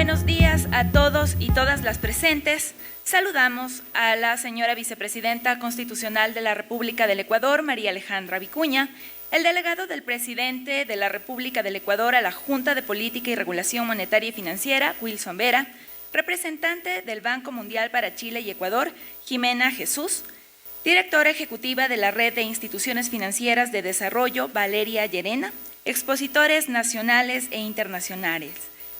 buenos días a todos y todas las presentes. Saludamos a la señora Vicepresidenta Constitucional de la República del Ecuador, María Alejandra Vicuña, el delegado del Presidente de la República del Ecuador a la Junta de Política y Regulación Monetaria y Financiera, Wilson Vera, representante del Banco Mundial para Chile y Ecuador, Jimena Jesús, directora ejecutiva de la Red de Instituciones Financieras de Desarrollo, Valeria Llerena, expositores nacionales e internacionales,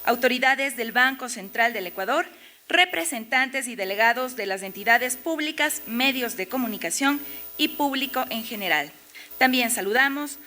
autoridades del Banco Central del Ecuador, representantes y delegados de las entidades públicas, medios de comunicación y público en general. También saludamos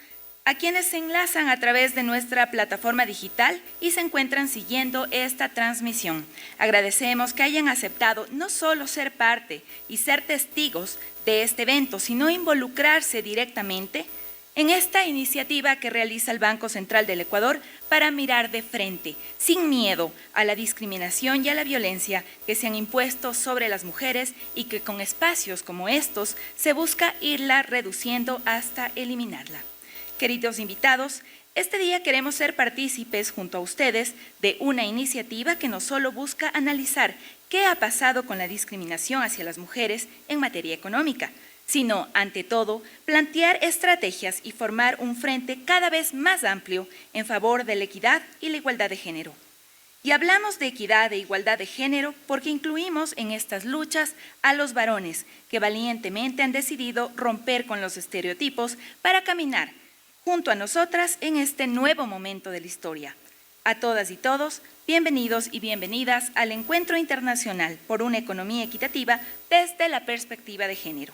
a quienes se enlazan a través de nuestra plataforma digital y se encuentran siguiendo esta transmisión. Agradecemos que hayan aceptado no solo ser parte y ser testigos de este evento, sino involucrarse directamente en esta iniciativa que realiza el Banco Central del Ecuador para mirar de frente, sin miedo, a la discriminación y a la violencia que se han impuesto sobre las mujeres y que con espacios como estos se busca irla reduciendo hasta eliminarla. Queridos invitados, este día queremos ser partícipes junto a ustedes de una iniciativa que no solo busca analizar qué ha pasado con la discriminación hacia las mujeres en materia económica, sino, ante todo, plantear estrategias y formar un frente cada vez más amplio en favor de la equidad y la igualdad de género. Y hablamos de equidad e igualdad de género porque incluimos en estas luchas a los varones que valientemente han decidido romper con los estereotipos para caminar junto a nosotras en este nuevo momento de la historia. A todas y todos, bienvenidos y bienvenidas al Encuentro Internacional por una Economía Equitativa desde la perspectiva de género.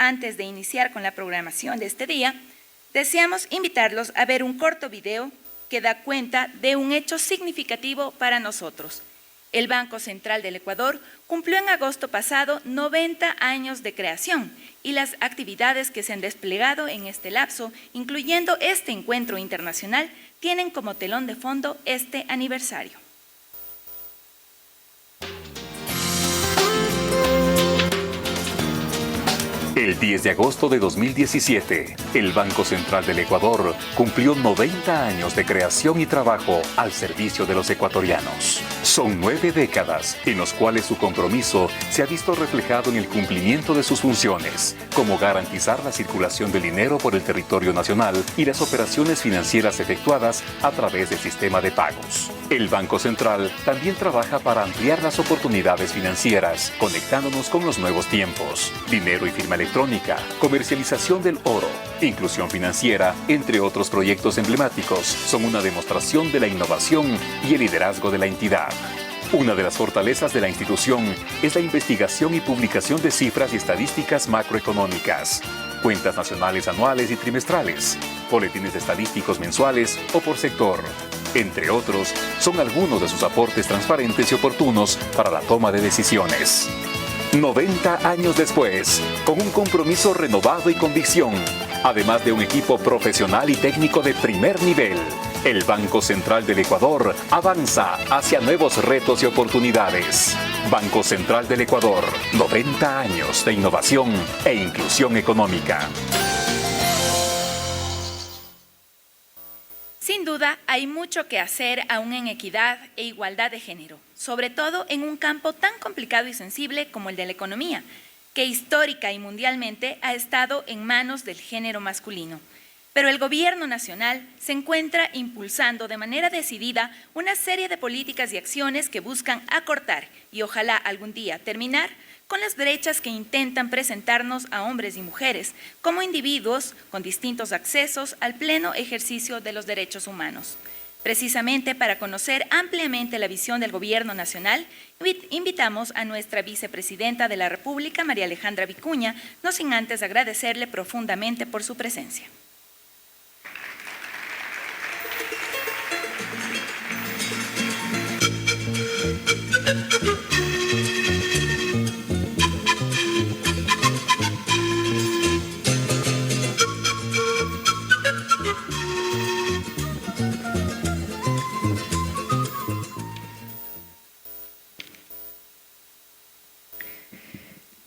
Antes de iniciar con la programación de este día, deseamos invitarlos a ver un corto video que da cuenta de un hecho significativo para nosotros. El Banco Central del Ecuador cumplió en agosto pasado 90 años de creación y las actividades que se han desplegado en este lapso, incluyendo este encuentro internacional, tienen como telón de fondo este aniversario. El 10 de agosto de 2017, el Banco Central del Ecuador cumplió 90 años de creación y trabajo al servicio de los ecuatorianos. Son 9 décadas en las cuales su compromiso se ha visto reflejado en el cumplimiento de sus funciones, como garantizar la circulación del dinero por el territorio nacional y las operaciones financieras efectuadas a través del sistema de pagos. El Banco Central también trabaja para ampliar las oportunidades financieras, conectándonos con los nuevos tiempos. Dinero y firma electrónica, comercialización del oro, inclusión financiera, entre otros proyectos emblemáticos, son una demostración de la innovación y el liderazgo de la entidad. Una de las fortalezas de la institución es la investigación y publicación de cifras y estadísticas macroeconómicas, cuentas nacionales anuales y trimestrales, boletines estadísticos mensuales o por sector. Entre otros, son algunos de sus aportes transparentes y oportunos para la toma de decisiones. 90 años después, con un compromiso renovado y convicción, además de un equipo profesional y técnico de primer nivel, el Banco Central del Ecuador avanza hacia nuevos retos y oportunidades. Banco Central del Ecuador, 90 años de innovación e inclusión económica. Sin duda, hay mucho que hacer aún en equidad e igualdad de género, sobre todo en un campo tan complicado y sensible como el de la economía, que histórica y mundialmente ha estado en manos del género masculino. Pero el Gobierno Nacional se encuentra impulsando de manera decidida una serie de políticas y acciones que buscan acortar y ojalá algún día terminar con las brechas que intentan presentarnos a hombres y mujeres como individuos con distintos accesos al pleno ejercicio de los derechos humanos. Precisamente para conocer ampliamente la visión del Gobierno Nacional, invitamos a nuestra Vicepresidenta de la República, María Alejandra Vicuña, no sin antes agradecerle profundamente por su presencia.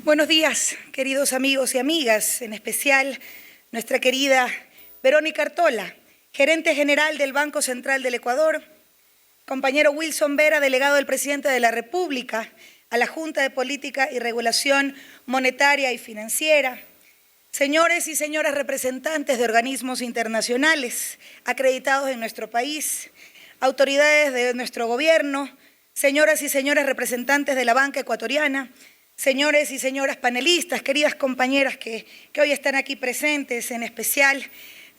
Buenos días, queridos amigos y amigas, en especial nuestra querida Verónica Artola, gerente general del Banco Central del Ecuador, compañero Wilson Vera, delegado del Presidente de la República, a la Junta de Política y Regulación Monetaria y Financiera, señores y señoras representantes de organismos internacionales acreditados en nuestro país, autoridades de nuestro gobierno, señoras y señores representantes de la banca ecuatoriana, señores y señoras panelistas, queridas compañeras que hoy están aquí presentes, en especial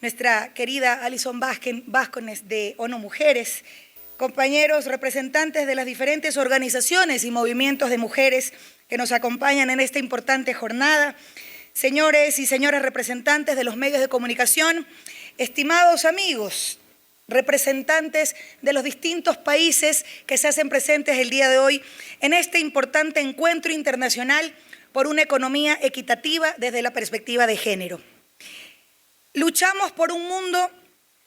nuestra querida Alison Vázquez de ONU Mujeres, compañeros representantes de las diferentes organizaciones y movimientos de mujeres que nos acompañan en esta importante jornada, señores y señoras representantes de los medios de comunicación, estimados amigos, representantes de los distintos países que se hacen presentes el día de hoy en este importante encuentro internacional por una economía equitativa desde la perspectiva de género. Luchamos por un mundo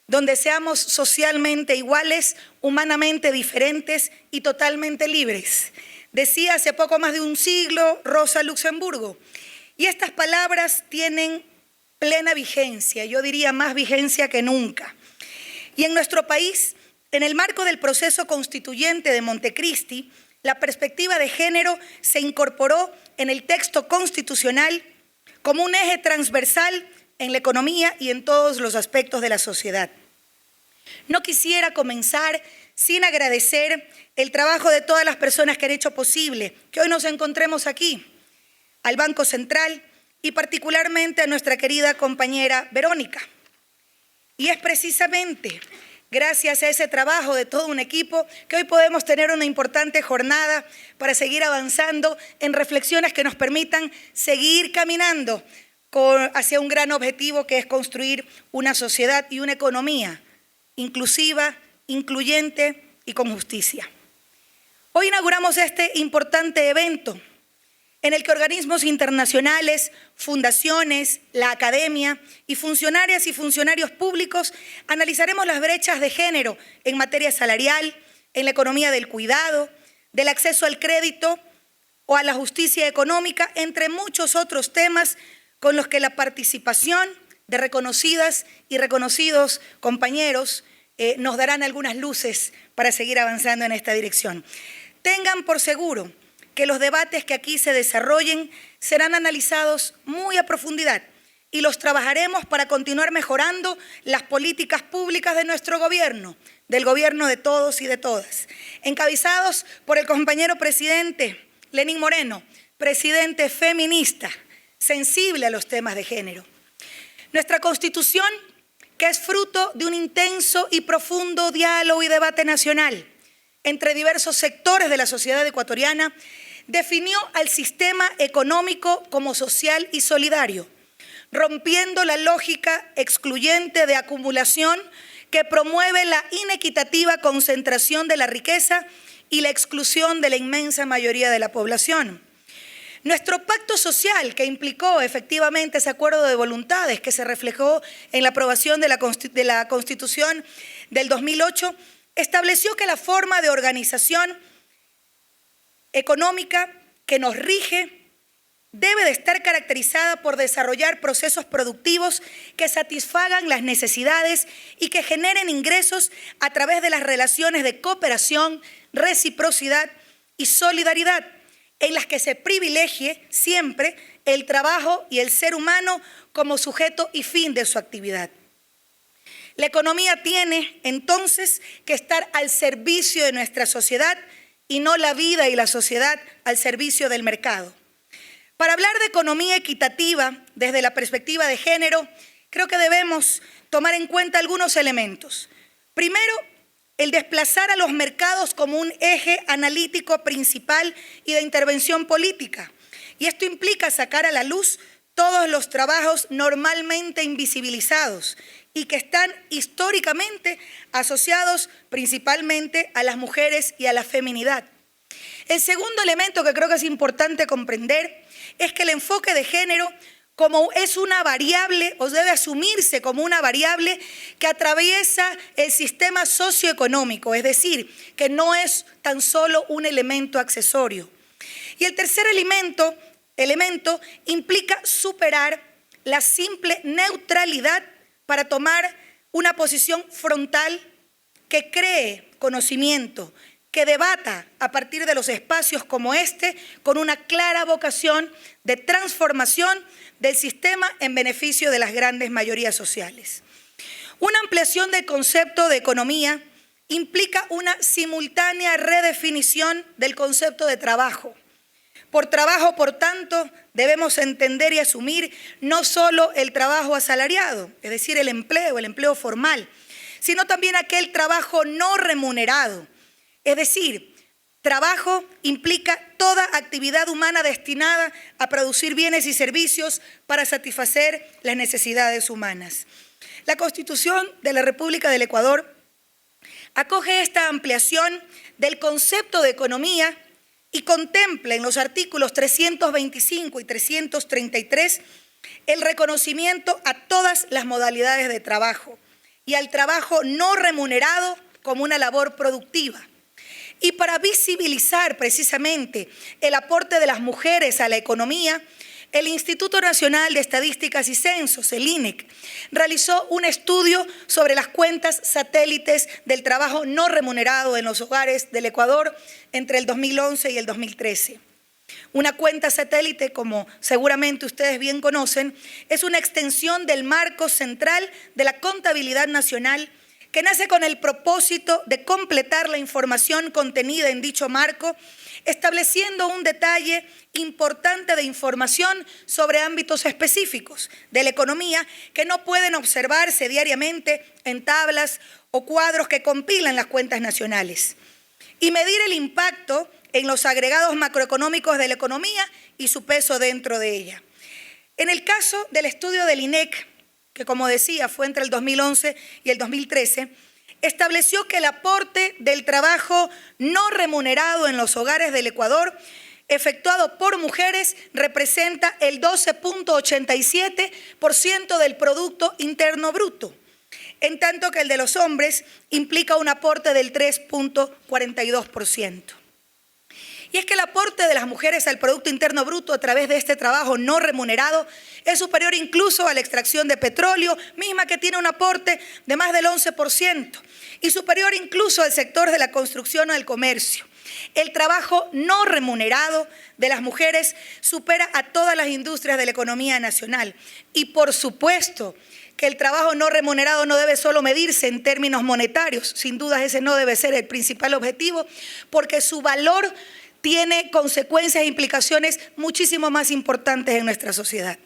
donde seamos socialmente iguales, humanamente diferentes y totalmente libres. Decía hace poco más de un siglo Rosa Luxemburgo, y estas palabras tienen plena vigencia, yo diría más vigencia que nunca. Y en nuestro país, en el marco del proceso constituyente de Montecristi, la perspectiva de género se incorporó en el texto constitucional como un eje transversal en la economía y en todos los aspectos de la sociedad. No quisiera comenzar sin agradecer el trabajo de todas las personas que han hecho posible que hoy nos encontremos aquí, al Banco Central y particularmente a nuestra querida compañera Verónica. Y es precisamente gracias a ese trabajo de todo un equipo que hoy podemos tener una importante jornada para seguir avanzando en reflexiones que nos permitan seguir caminando hacia un gran objetivo que es construir una sociedad y una economía inclusiva, incluyente y con justicia. Hoy inauguramos este importante evento en el que organismos internacionales, fundaciones, la academia y funcionarias y funcionarios públicos analizaremos las brechas de género en materia salarial, en la economía del cuidado, del acceso al crédito o a la justicia económica, entre muchos otros temas con los que la participación de reconocidas y reconocidos compañeros nos darán algunas luces para seguir avanzando en esta dirección. Tengan por seguro que los debates que aquí se desarrollen serán analizados muy a profundidad y los trabajaremos para continuar mejorando las políticas públicas de nuestro gobierno, del gobierno de todos y de todas, encabezados por el compañero presidente Lenín Moreno, presidente feminista, sensible a los temas de género. Nuestra Constitución, que es fruto de un intenso y profundo diálogo y debate nacional entre diversos sectores de la sociedad ecuatoriana, definió al sistema económico como social y solidario, rompiendo la lógica excluyente de acumulación que promueve la inequitativa concentración de la riqueza y la exclusión de la inmensa mayoría de la población. Nuestro pacto social, que implicó efectivamente ese acuerdo de voluntades que se reflejó en la aprobación de la Constitución del 2008, estableció que la forma de organización económica que nos rige debe de estar caracterizada por desarrollar procesos productivos que satisfagan las necesidades y que generen ingresos a través de las relaciones de cooperación, reciprocidad y solidaridad, en las que se privilegie siempre el trabajo y el ser humano como sujeto y fin de su actividad. La economía tiene entonces que estar al servicio de nuestra sociedad y no la vida y la sociedad al servicio del mercado. Para hablar de economía equitativa desde la perspectiva de género, creo que debemos tomar en cuenta algunos elementos. Primero, el desplazar a los mercados como un eje analítico principal y de intervención política. Y esto implica sacar a la luz todos los trabajos normalmente invisibilizados y que están históricamente asociados principalmente a las mujeres y a la feminidad. El segundo elemento que creo que es importante comprender es que el enfoque de género como es una variable, o debe asumirse como una variable que atraviesa el sistema socioeconómico, es decir, que no es tan solo un elemento accesorio. Y el tercer elemento implica superar la simple neutralidad para tomar una posición frontal que cree conocimiento, que debata a partir de los espacios como este con una clara vocación de transformación del sistema en beneficio de las grandes mayorías sociales. Una ampliación del concepto de economía implica una simultánea redefinición del concepto de trabajo. Por trabajo, por tanto, debemos entender y asumir no solo el trabajo asalariado, es decir, el empleo formal, sino también aquel trabajo no remunerado. Es decir, trabajo implica toda actividad humana destinada a producir bienes y servicios para satisfacer las necesidades humanas. La Constitución de la República del Ecuador acoge esta ampliación del concepto de economía y contempla en los artículos 325 y 333 el reconocimiento a todas las modalidades de trabajo y al trabajo no remunerado como una labor productiva. Y para visibilizar precisamente el aporte de las mujeres a la economía, el Instituto Nacional de Estadísticas y Censos, el INEC, realizó un estudio sobre las cuentas satélites del trabajo no remunerado en los hogares del Ecuador entre el 2011 y el 2013. Una cuenta satélite, como seguramente ustedes bien conocen, es una extensión del marco central de la contabilidad nacional que nace con el propósito de completar la información contenida en dicho marco, estableciendo un detalle importante de información sobre ámbitos específicos de la economía que no pueden observarse diariamente en tablas o cuadros que compilan las cuentas nacionales, y medir el impacto en los agregados macroeconómicos de la economía y su peso dentro de ella. En el caso del estudio del INEC, que como decía fue entre el 2011 y el 2013, estableció que el aporte del trabajo no remunerado en los hogares del Ecuador, efectuado por mujeres, representa el 12.87% del Producto Interno Bruto, en tanto que el de los hombres implica un aporte del 3.42%. Y es que el aporte de las mujeres al Producto Interno Bruto a través de este trabajo no remunerado es superior incluso a la extracción de petróleo, misma que tiene un aporte de más del 11%, y superior incluso al sector de la construcción o del comercio. El trabajo no remunerado de las mujeres supera a todas las industrias de la economía nacional. Y por supuesto que el trabajo no remunerado no debe solo medirse en términos monetarios, sin duda ese no debe ser el principal objetivo, porque su valor tiene consecuencias e implicaciones muchísimo más importantes en nuestra sociedad.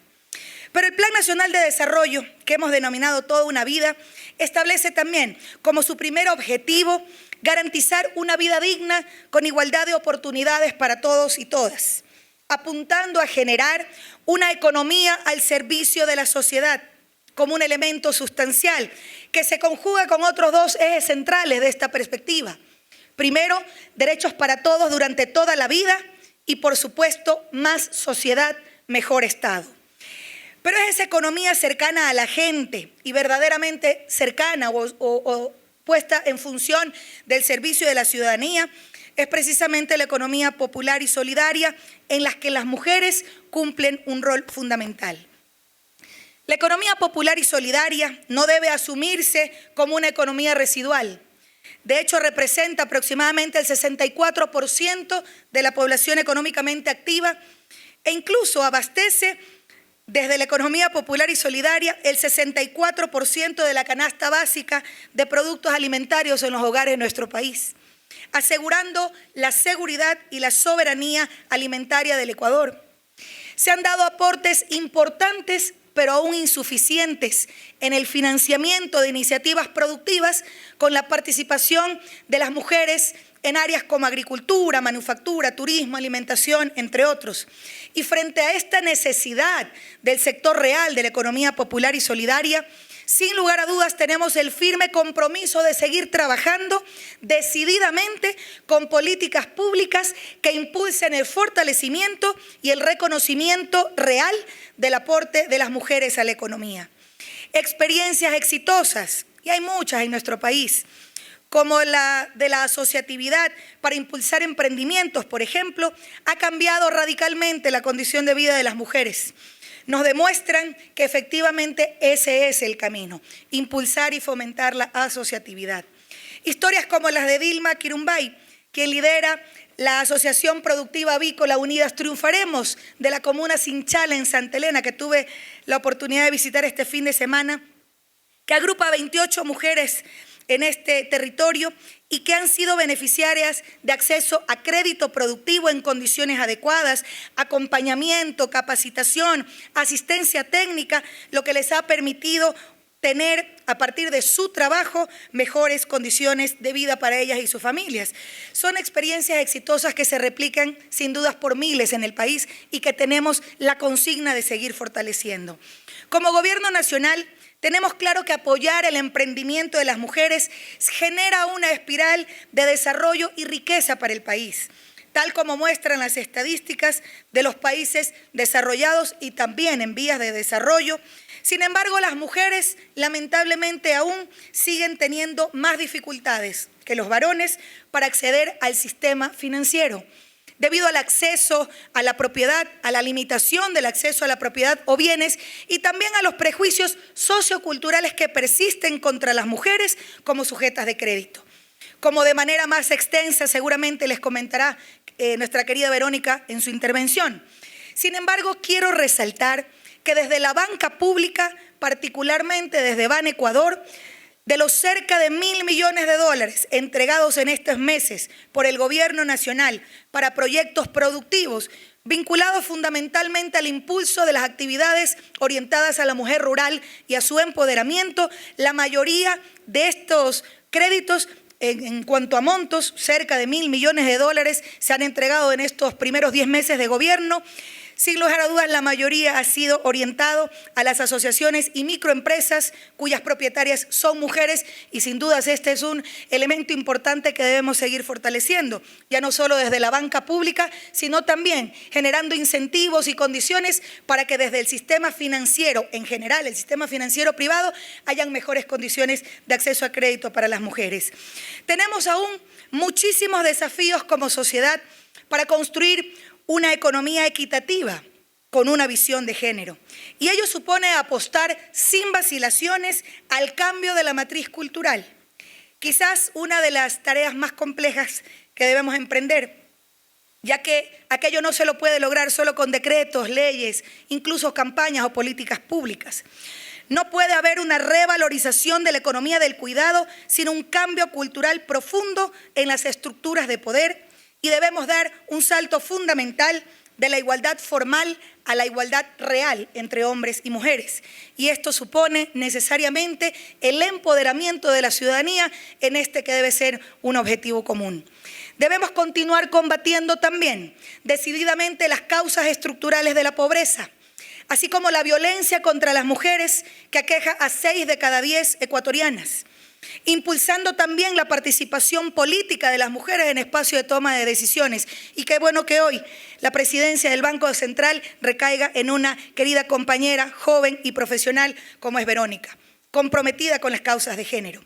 Pero el Plan Nacional de Desarrollo, que hemos denominado Toda una Vida, establece también como su primer objetivo garantizar una vida digna con igualdad de oportunidades para todos y todas, apuntando a generar una economía al servicio de la sociedad como un elemento sustancial que se conjuga con otros dos ejes centrales de esta perspectiva. Primero, derechos para todos durante toda la vida y, por supuesto, más sociedad, mejor Estado. Pero es esa economía cercana a la gente y verdaderamente cercana o puesta en función del servicio de la ciudadanía, es precisamente la economía popular y solidaria en la que las mujeres cumplen un rol fundamental. La economía popular y solidaria no debe asumirse como una economía residual. De hecho, representa aproximadamente el 64% de la población económicamente activa e incluso abastece desde la economía popular y solidaria el 64% de la canasta básica de productos alimentarios en los hogares de nuestro país, asegurando la seguridad y la soberanía alimentaria del Ecuador. Se han dado aportes importantes, pero aún insuficientes en el financiamiento de iniciativas productivas con la participación de las mujeres en áreas como agricultura, manufactura, turismo, alimentación, entre otros. Y frente a esta necesidad del sector real de la economía popular y solidaria, sin lugar a dudas tenemos el firme compromiso de seguir trabajando decididamente con políticas públicas que impulsen el fortalecimiento y el reconocimiento real del aporte de las mujeres a la economía. Experiencias exitosas, y hay muchas en nuestro país, como la de la asociatividad para impulsar emprendimientos, por ejemplo, ha cambiado radicalmente la condición de vida de las mujeres. Nos demuestran que efectivamente ese es el camino, impulsar y fomentar la asociatividad. Historias como las de Dilma Quirumbay, quien lidera la Asociación Productiva Avícola Unidas Triunfaremos de la comuna Sinchala en Santa Elena, que tuve la oportunidad de visitar este fin de semana, que agrupa a 28 mujeres en este territorio y que han sido beneficiarias de acceso a crédito productivo en condiciones adecuadas, acompañamiento, capacitación, asistencia técnica, lo que les ha permitido tener a partir de su trabajo mejores condiciones de vida para ellas y sus familias. Son experiencias exitosas que se replican sin dudas por miles en el país y que tenemos la consigna de seguir fortaleciendo. Como Gobierno Nacional, tenemos claro que apoyar el emprendimiento de las mujeres genera una espiral de desarrollo y riqueza para el país, tal como muestran las estadísticas de los países desarrollados y también en vías de desarrollo. Sin embargo, las mujeres lamentablemente aún siguen teniendo más dificultades que los varones para acceder al sistema financiero, debido al acceso a la propiedad, a la limitación del acceso a la propiedad o bienes y también a los prejuicios socioculturales que persisten contra las mujeres como sujetas de crédito. Como de manera más extensa seguramente les comentará nuestra querida Verónica en su intervención. Sin embargo, quiero resaltar que desde la banca pública, particularmente desde Banecuador, de los cerca de $1.000 millones entregados en estos meses por el Gobierno Nacional para proyectos productivos, vinculados fundamentalmente al impulso de las actividades orientadas a la mujer rural y a su empoderamiento, la mayoría de estos créditos en cuanto a montos, cerca de $1.000 millones se han entregado en estos primeros 10 meses de gobierno. Sin lugar a dudas, la mayoría ha sido orientado a las asociaciones y microempresas cuyas propietarias son mujeres y sin dudas este es un elemento importante que debemos seguir fortaleciendo, ya no solo desde la banca pública, sino también generando incentivos y condiciones para que desde el sistema financiero en general, el sistema financiero privado, hayan mejores condiciones de acceso a crédito para las mujeres. Tenemos aún muchísimos desafíos como sociedad para construir una economía equitativa con una visión de género. Y ello supone apostar sin vacilaciones al cambio de la matriz cultural. Quizás una de las tareas más complejas que debemos emprender, ya que aquello no se lo puede lograr solo con decretos, leyes, incluso campañas o políticas públicas. No puede haber una revalorización de la economía del cuidado sin un cambio cultural profundo en las estructuras de poder. Y debemos dar un salto fundamental de la igualdad formal a la igualdad real entre hombres y mujeres. Y esto supone necesariamente el empoderamiento de la ciudadanía en este que debe ser un objetivo común. Debemos continuar combatiendo también decididamente las causas estructurales de la pobreza, así como la violencia contra las mujeres que aqueja a 6 de cada 10 ecuatorianas. Impulsando también la participación política de las mujeres en espacios de toma de decisiones. Y qué bueno que hoy la presidencia del Banco Central recaiga en una querida compañera, joven y profesional como es Verónica, comprometida con las causas de género.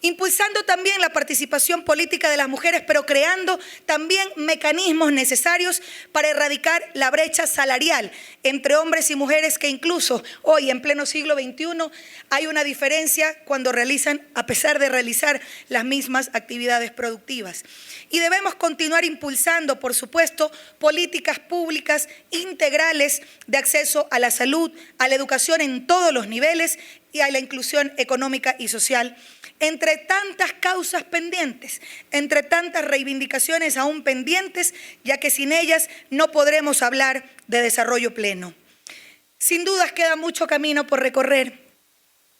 Impulsando también la participación política de las mujeres, pero creando también mecanismos necesarios para erradicar la brecha salarial entre hombres y mujeres que incluso hoy, en pleno siglo XXI, hay una diferencia cuando realizan, a pesar de realizar las mismas actividades productivas. Y debemos continuar impulsando, por supuesto, políticas públicas integrales de acceso a la salud, a la educación en todos los niveles y a la inclusión económica y social. Entre tantas causas pendientes, entre tantas reivindicaciones aún pendientes, ya que sin ellas no podremos hablar de desarrollo pleno. Sin dudas queda mucho camino por recorrer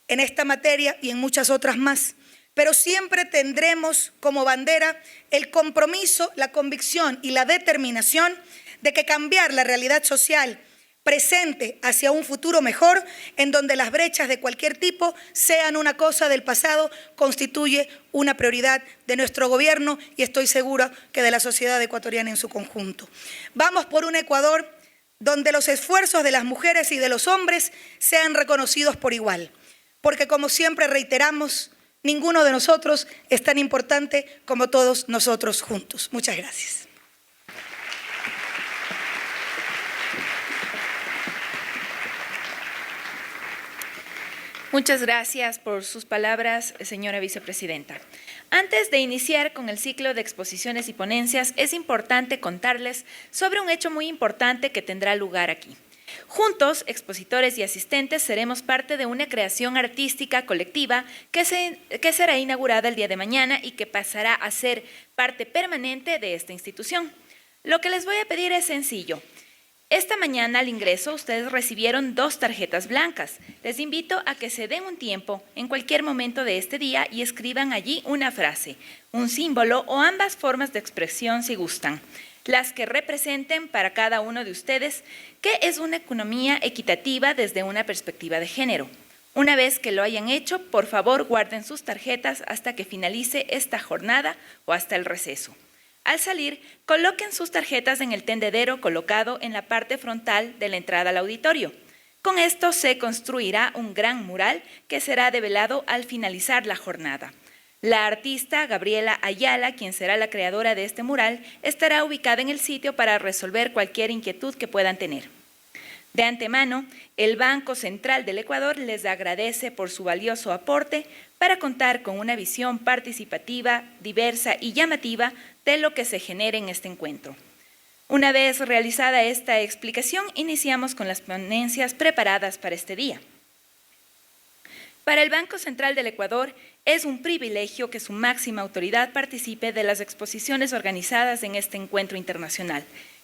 en esta materia y en muchas otras más, pero siempre tendremos como bandera el compromiso, la convicción y la determinación de que cambiar la realidad social presente hacia un futuro mejor, en donde las brechas de cualquier tipo sean una cosa del pasado, constituye una prioridad de nuestro gobierno y estoy segura que de la sociedad ecuatoriana en su conjunto. Vamos por un Ecuador donde los esfuerzos de las mujeres y de los hombres sean reconocidos por igual, porque como siempre reiteramos, ninguno de nosotros es tan importante como todos nosotros juntos. Muchas gracias. Muchas gracias por sus palabras, señora vicepresidenta. Antes de iniciar con el ciclo de exposiciones y ponencias, es importante contarles sobre un hecho muy importante que tendrá lugar aquí. Juntos, expositores y asistentes, seremos parte de una creación artística colectiva que será inaugurada el día de mañana y que pasará a ser parte permanente de esta institución. Lo que les voy a pedir es sencillo. Esta mañana al ingreso ustedes recibieron 2 tarjetas blancas. Les invito a que se den un tiempo en cualquier momento de este día y escriban allí una frase, un símbolo o ambas formas de expresión si gustan, las que representen para cada uno de ustedes qué es una economía equitativa desde una perspectiva de género. Una vez que lo hayan hecho, por favor guarden sus tarjetas hasta que finalice esta jornada o hasta el receso. Al salir, coloquen sus tarjetas en el tendedero colocado en la parte frontal de la entrada al auditorio. Con esto se construirá un gran mural que será develado al finalizar la jornada. La artista Gabriela Ayala, quien será la creadora de este mural, estará ubicada en el sitio para resolver cualquier inquietud que puedan tener. De antemano, el Banco Central del Ecuador les agradece por su valioso aporte para contar con una visión participativa, diversa y llamativa de lo que se genere en este encuentro. Una vez realizada esta explicación, iniciamos con las ponencias preparadas para este día. Para el Banco Central del Ecuador es un privilegio que su máxima autoridad participe de las exposiciones organizadas en este encuentro internacional.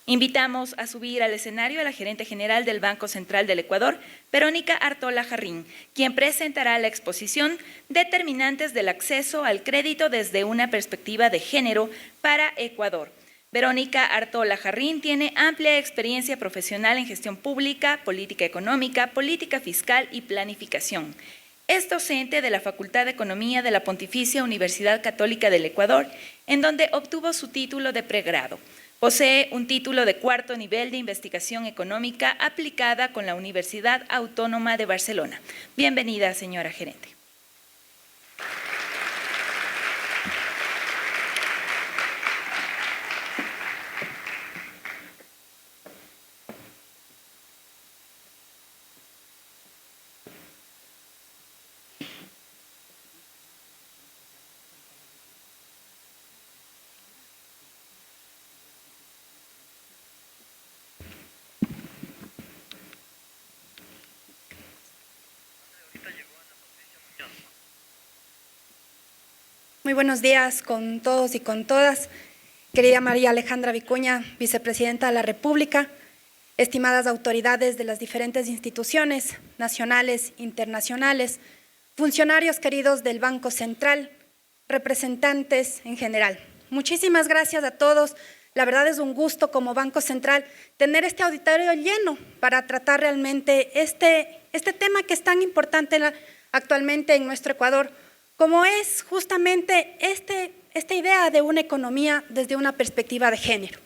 Invitamos a subir al escenario a la gerente general del Banco Central del Ecuador, Verónica Artola Jarrín, quien presentará la exposición Determinantes del acceso al crédito desde una perspectiva de género para Ecuador. Verónica Artola Jarrín tiene amplia experiencia profesional en gestión pública, política económica, política fiscal y planificación. Es docente de la Facultad de Economía de la Pontificia Universidad Católica del Ecuador, en donde obtuvo su título de pregrado. Posee un título de 4º nivel de investigación económica aplicada con la Universidad Autónoma de Barcelona. Bienvenida, señora gerente. Muy buenos días con todos y con todas. Querida María Alejandra Vicuña, vicepresidenta de la República, estimadas autoridades de las diferentes instituciones nacionales, internacionales, funcionarios queridos del Banco Central, representantes en general. Muchísimas gracias a todos. La verdad es un gusto como Banco Central tener este auditorio lleno para tratar realmente este tema que es tan importante actualmente en nuestro Ecuador, como es justamente esta idea de una economía desde una perspectiva de género.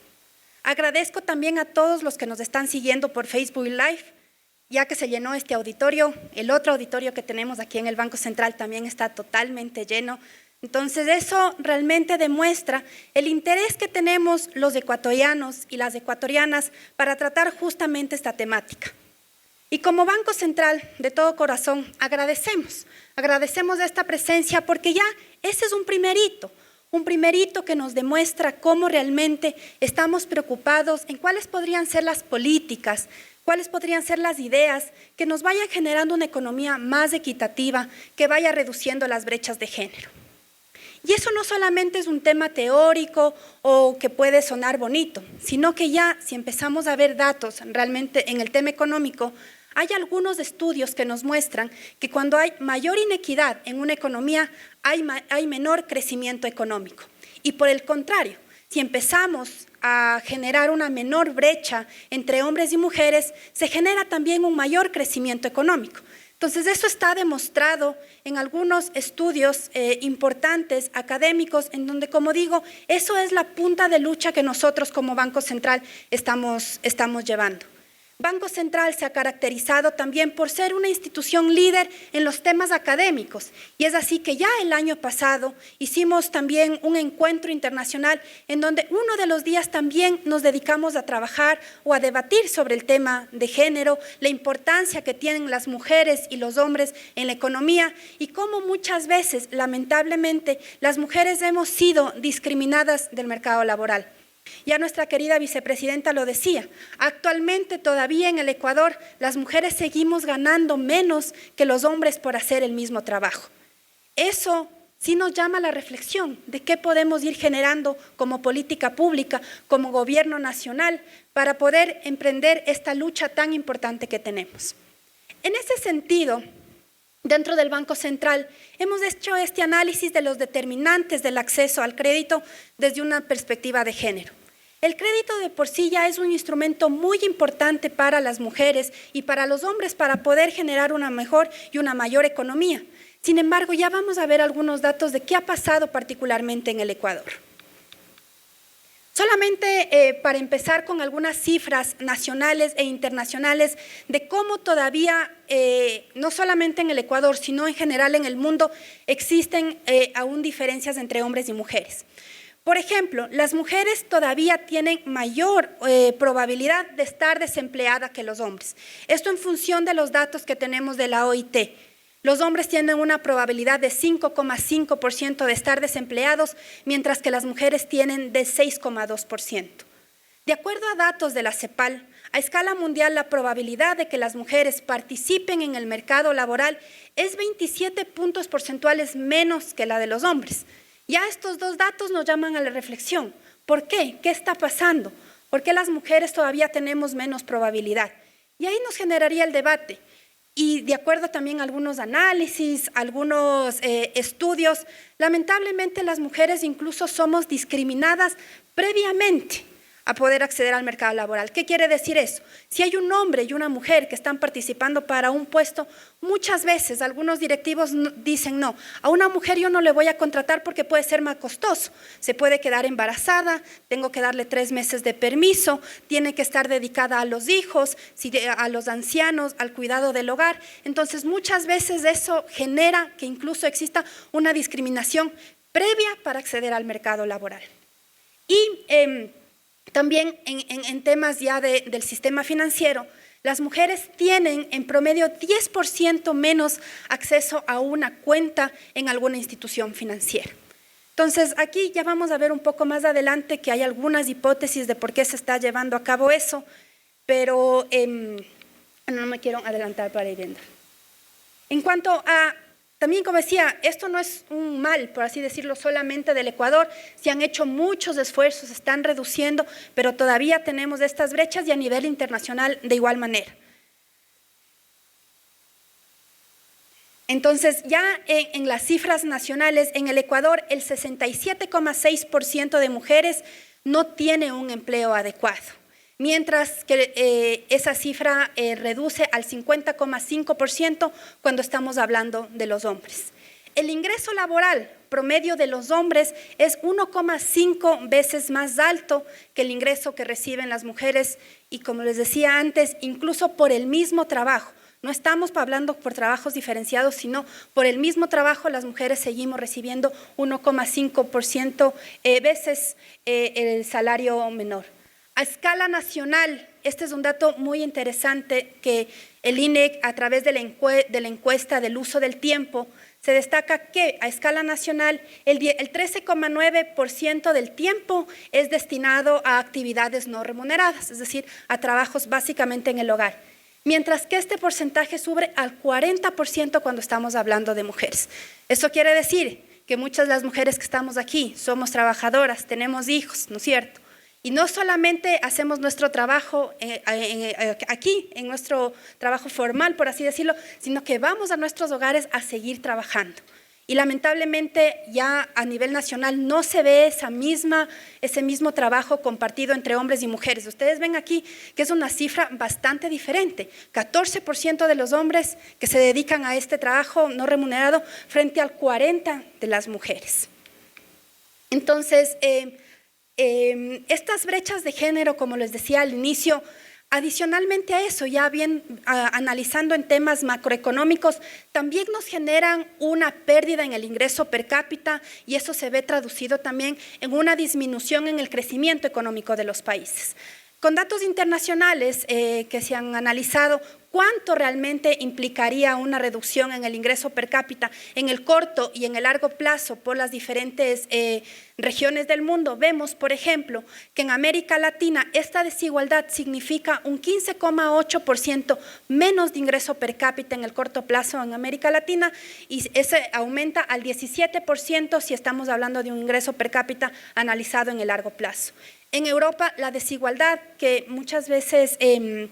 Agradezco también a todos los que nos están siguiendo por Facebook Live, ya que se llenó este auditorio. El otro auditorio que tenemos aquí en el Banco Central también está totalmente lleno. Entonces eso realmente demuestra el interés que tenemos los ecuatorianos y las ecuatorianas para tratar justamente esta temática. Y como Banco Central, de todo corazón, agradecemos esta presencia porque ya ese es un primer hito que nos demuestra cómo realmente estamos preocupados en cuáles podrían ser las políticas, cuáles podrían ser las ideas que nos vayan generando una economía más equitativa, que vaya reduciendo las brechas de género. Y eso no solamente es un tema teórico o que puede sonar bonito, sino que ya si empezamos a ver datos realmente en el tema económico, hay algunos estudios que nos muestran que cuando hay mayor inequidad en una economía, hay menor crecimiento económico. Y por el contrario, si empezamos a generar una menor brecha entre hombres y mujeres, se genera también un mayor crecimiento económico. Entonces, eso está demostrado en algunos estudios importantes, académicos, en donde, como digo, eso es la punta de lucha que nosotros como Banco Central estamos llevando. Banco Central se ha caracterizado también por ser una institución líder en los temas académicos, y es así que ya el año pasado hicimos también un encuentro internacional en donde uno de los días también nos dedicamos a trabajar o a debatir sobre el tema de género, la importancia que tienen las mujeres y los hombres en la economía y cómo muchas veces, lamentablemente, las mujeres hemos sido discriminadas del mercado laboral. Ya nuestra querida vicepresidenta lo decía, actualmente todavía en el Ecuador las mujeres seguimos ganando menos que los hombres por hacer el mismo trabajo. Eso sí nos llama a la reflexión de qué podemos ir generando como política pública, como gobierno nacional, para poder emprender esta lucha tan importante que tenemos. En ese sentido, dentro del Banco Central hemos hecho este análisis de los determinantes del acceso al crédito desde una perspectiva de género. El crédito de por sí ya es un instrumento muy importante para las mujeres y para los hombres para poder generar una mejor y una mayor economía. Sin embargo, ya vamos a ver algunos datos de qué ha pasado particularmente en el Ecuador. Solamente para empezar con algunas cifras nacionales e internacionales de cómo todavía, no solamente en el Ecuador, sino en general en el mundo, existen aún diferencias entre hombres y mujeres. Por ejemplo, las mujeres todavía tienen mayor probabilidad de estar desempleadas que los hombres. Esto en función de los datos que tenemos de la OIT. Los hombres tienen una probabilidad de 5,5% de estar desempleados, mientras que las mujeres tienen de 6,2%. De acuerdo a datos de la CEPAL, a escala mundial la probabilidad de que las mujeres participen en el mercado laboral es 27 puntos porcentuales menos que la de los hombres. Ya estos dos datos nos llaman a la reflexión. ¿Por qué? ¿Qué está pasando? ¿Por qué las mujeres todavía tenemos menos probabilidad? Y ahí nos generaría el debate. Y de acuerdo también a algunos análisis, algunos estudios, lamentablemente las mujeres incluso somos discriminadas previamente a poder acceder al mercado laboral. ¿Qué quiere decir eso? Si hay un hombre y una mujer que están participando para un puesto, muchas veces algunos directivos dicen no, a una mujer yo no le voy a contratar porque puede ser más costoso, se puede quedar embarazada, tengo que darle 3 meses de permiso, tiene que estar dedicada a los hijos, a los ancianos, al cuidado del hogar. Entonces muchas veces eso genera que incluso exista una discriminación previa para acceder al mercado laboral. Y también en temas ya del sistema financiero, las mujeres tienen en promedio 10% menos acceso a una cuenta en alguna institución financiera. Entonces, aquí ya vamos a ver un poco más adelante que hay algunas hipótesis de por qué se está llevando a cabo eso, pero no me quiero adelantar para ir viendo. En cuanto a también, como decía, esto no es un mal, por así decirlo, solamente del Ecuador. Se han hecho muchos esfuerzos, se están reduciendo, pero todavía tenemos estas brechas y a nivel internacional de igual manera. Entonces, ya en las cifras nacionales, en el Ecuador, el 67,6% de mujeres no tiene un empleo adecuado, mientras que esa cifra reduce al 50,5% cuando estamos hablando de los hombres. El ingreso laboral promedio de los hombres es 1,5 veces más alto que el ingreso que reciben las mujeres y, como les decía antes, incluso por el mismo trabajo. No estamos hablando por trabajos diferenciados, sino por el mismo trabajo las mujeres seguimos recibiendo 1,5% veces el salario menor. A escala nacional, este es un dato muy interesante que el INEC, a través de la encuesta del uso del tiempo, se destaca que a escala nacional el 13,9% del tiempo es destinado a actividades no remuneradas, es decir, a trabajos básicamente en el hogar, mientras que este porcentaje sube al 40% cuando estamos hablando de mujeres. Eso quiere decir que muchas de las mujeres que estamos aquí somos trabajadoras, tenemos hijos, ¿no es cierto? Y no solamente hacemos nuestro trabajo aquí, en nuestro trabajo formal, por así decirlo, sino que vamos a nuestros hogares a seguir trabajando. Y lamentablemente ya a nivel nacional no se ve ese mismo trabajo compartido entre hombres y mujeres. Ustedes ven aquí que es una cifra bastante diferente. 14% de los hombres que se dedican a este trabajo no remunerado frente al 40% de las mujeres. Entonces, estas brechas de género, como les decía al inicio, Adicionalmente a eso, ya bien analizando en temas macroeconómicos, también nos generan una pérdida en el ingreso per cápita y eso se ve traducido también en una disminución en el crecimiento económico de los países. Con datos internacionales que se han analizado, ¿cuánto realmente implicaría una reducción en el ingreso per cápita en el corto y en el largo plazo por las diferentes regiones del mundo? Vemos, por ejemplo, que en América Latina esta desigualdad significa un 15,8% menos de ingreso per cápita en el corto plazo en América Latina y ese aumenta al 17% si estamos hablando de un ingreso per cápita analizado en el largo plazo. En Europa, la desigualdad, que muchas veces es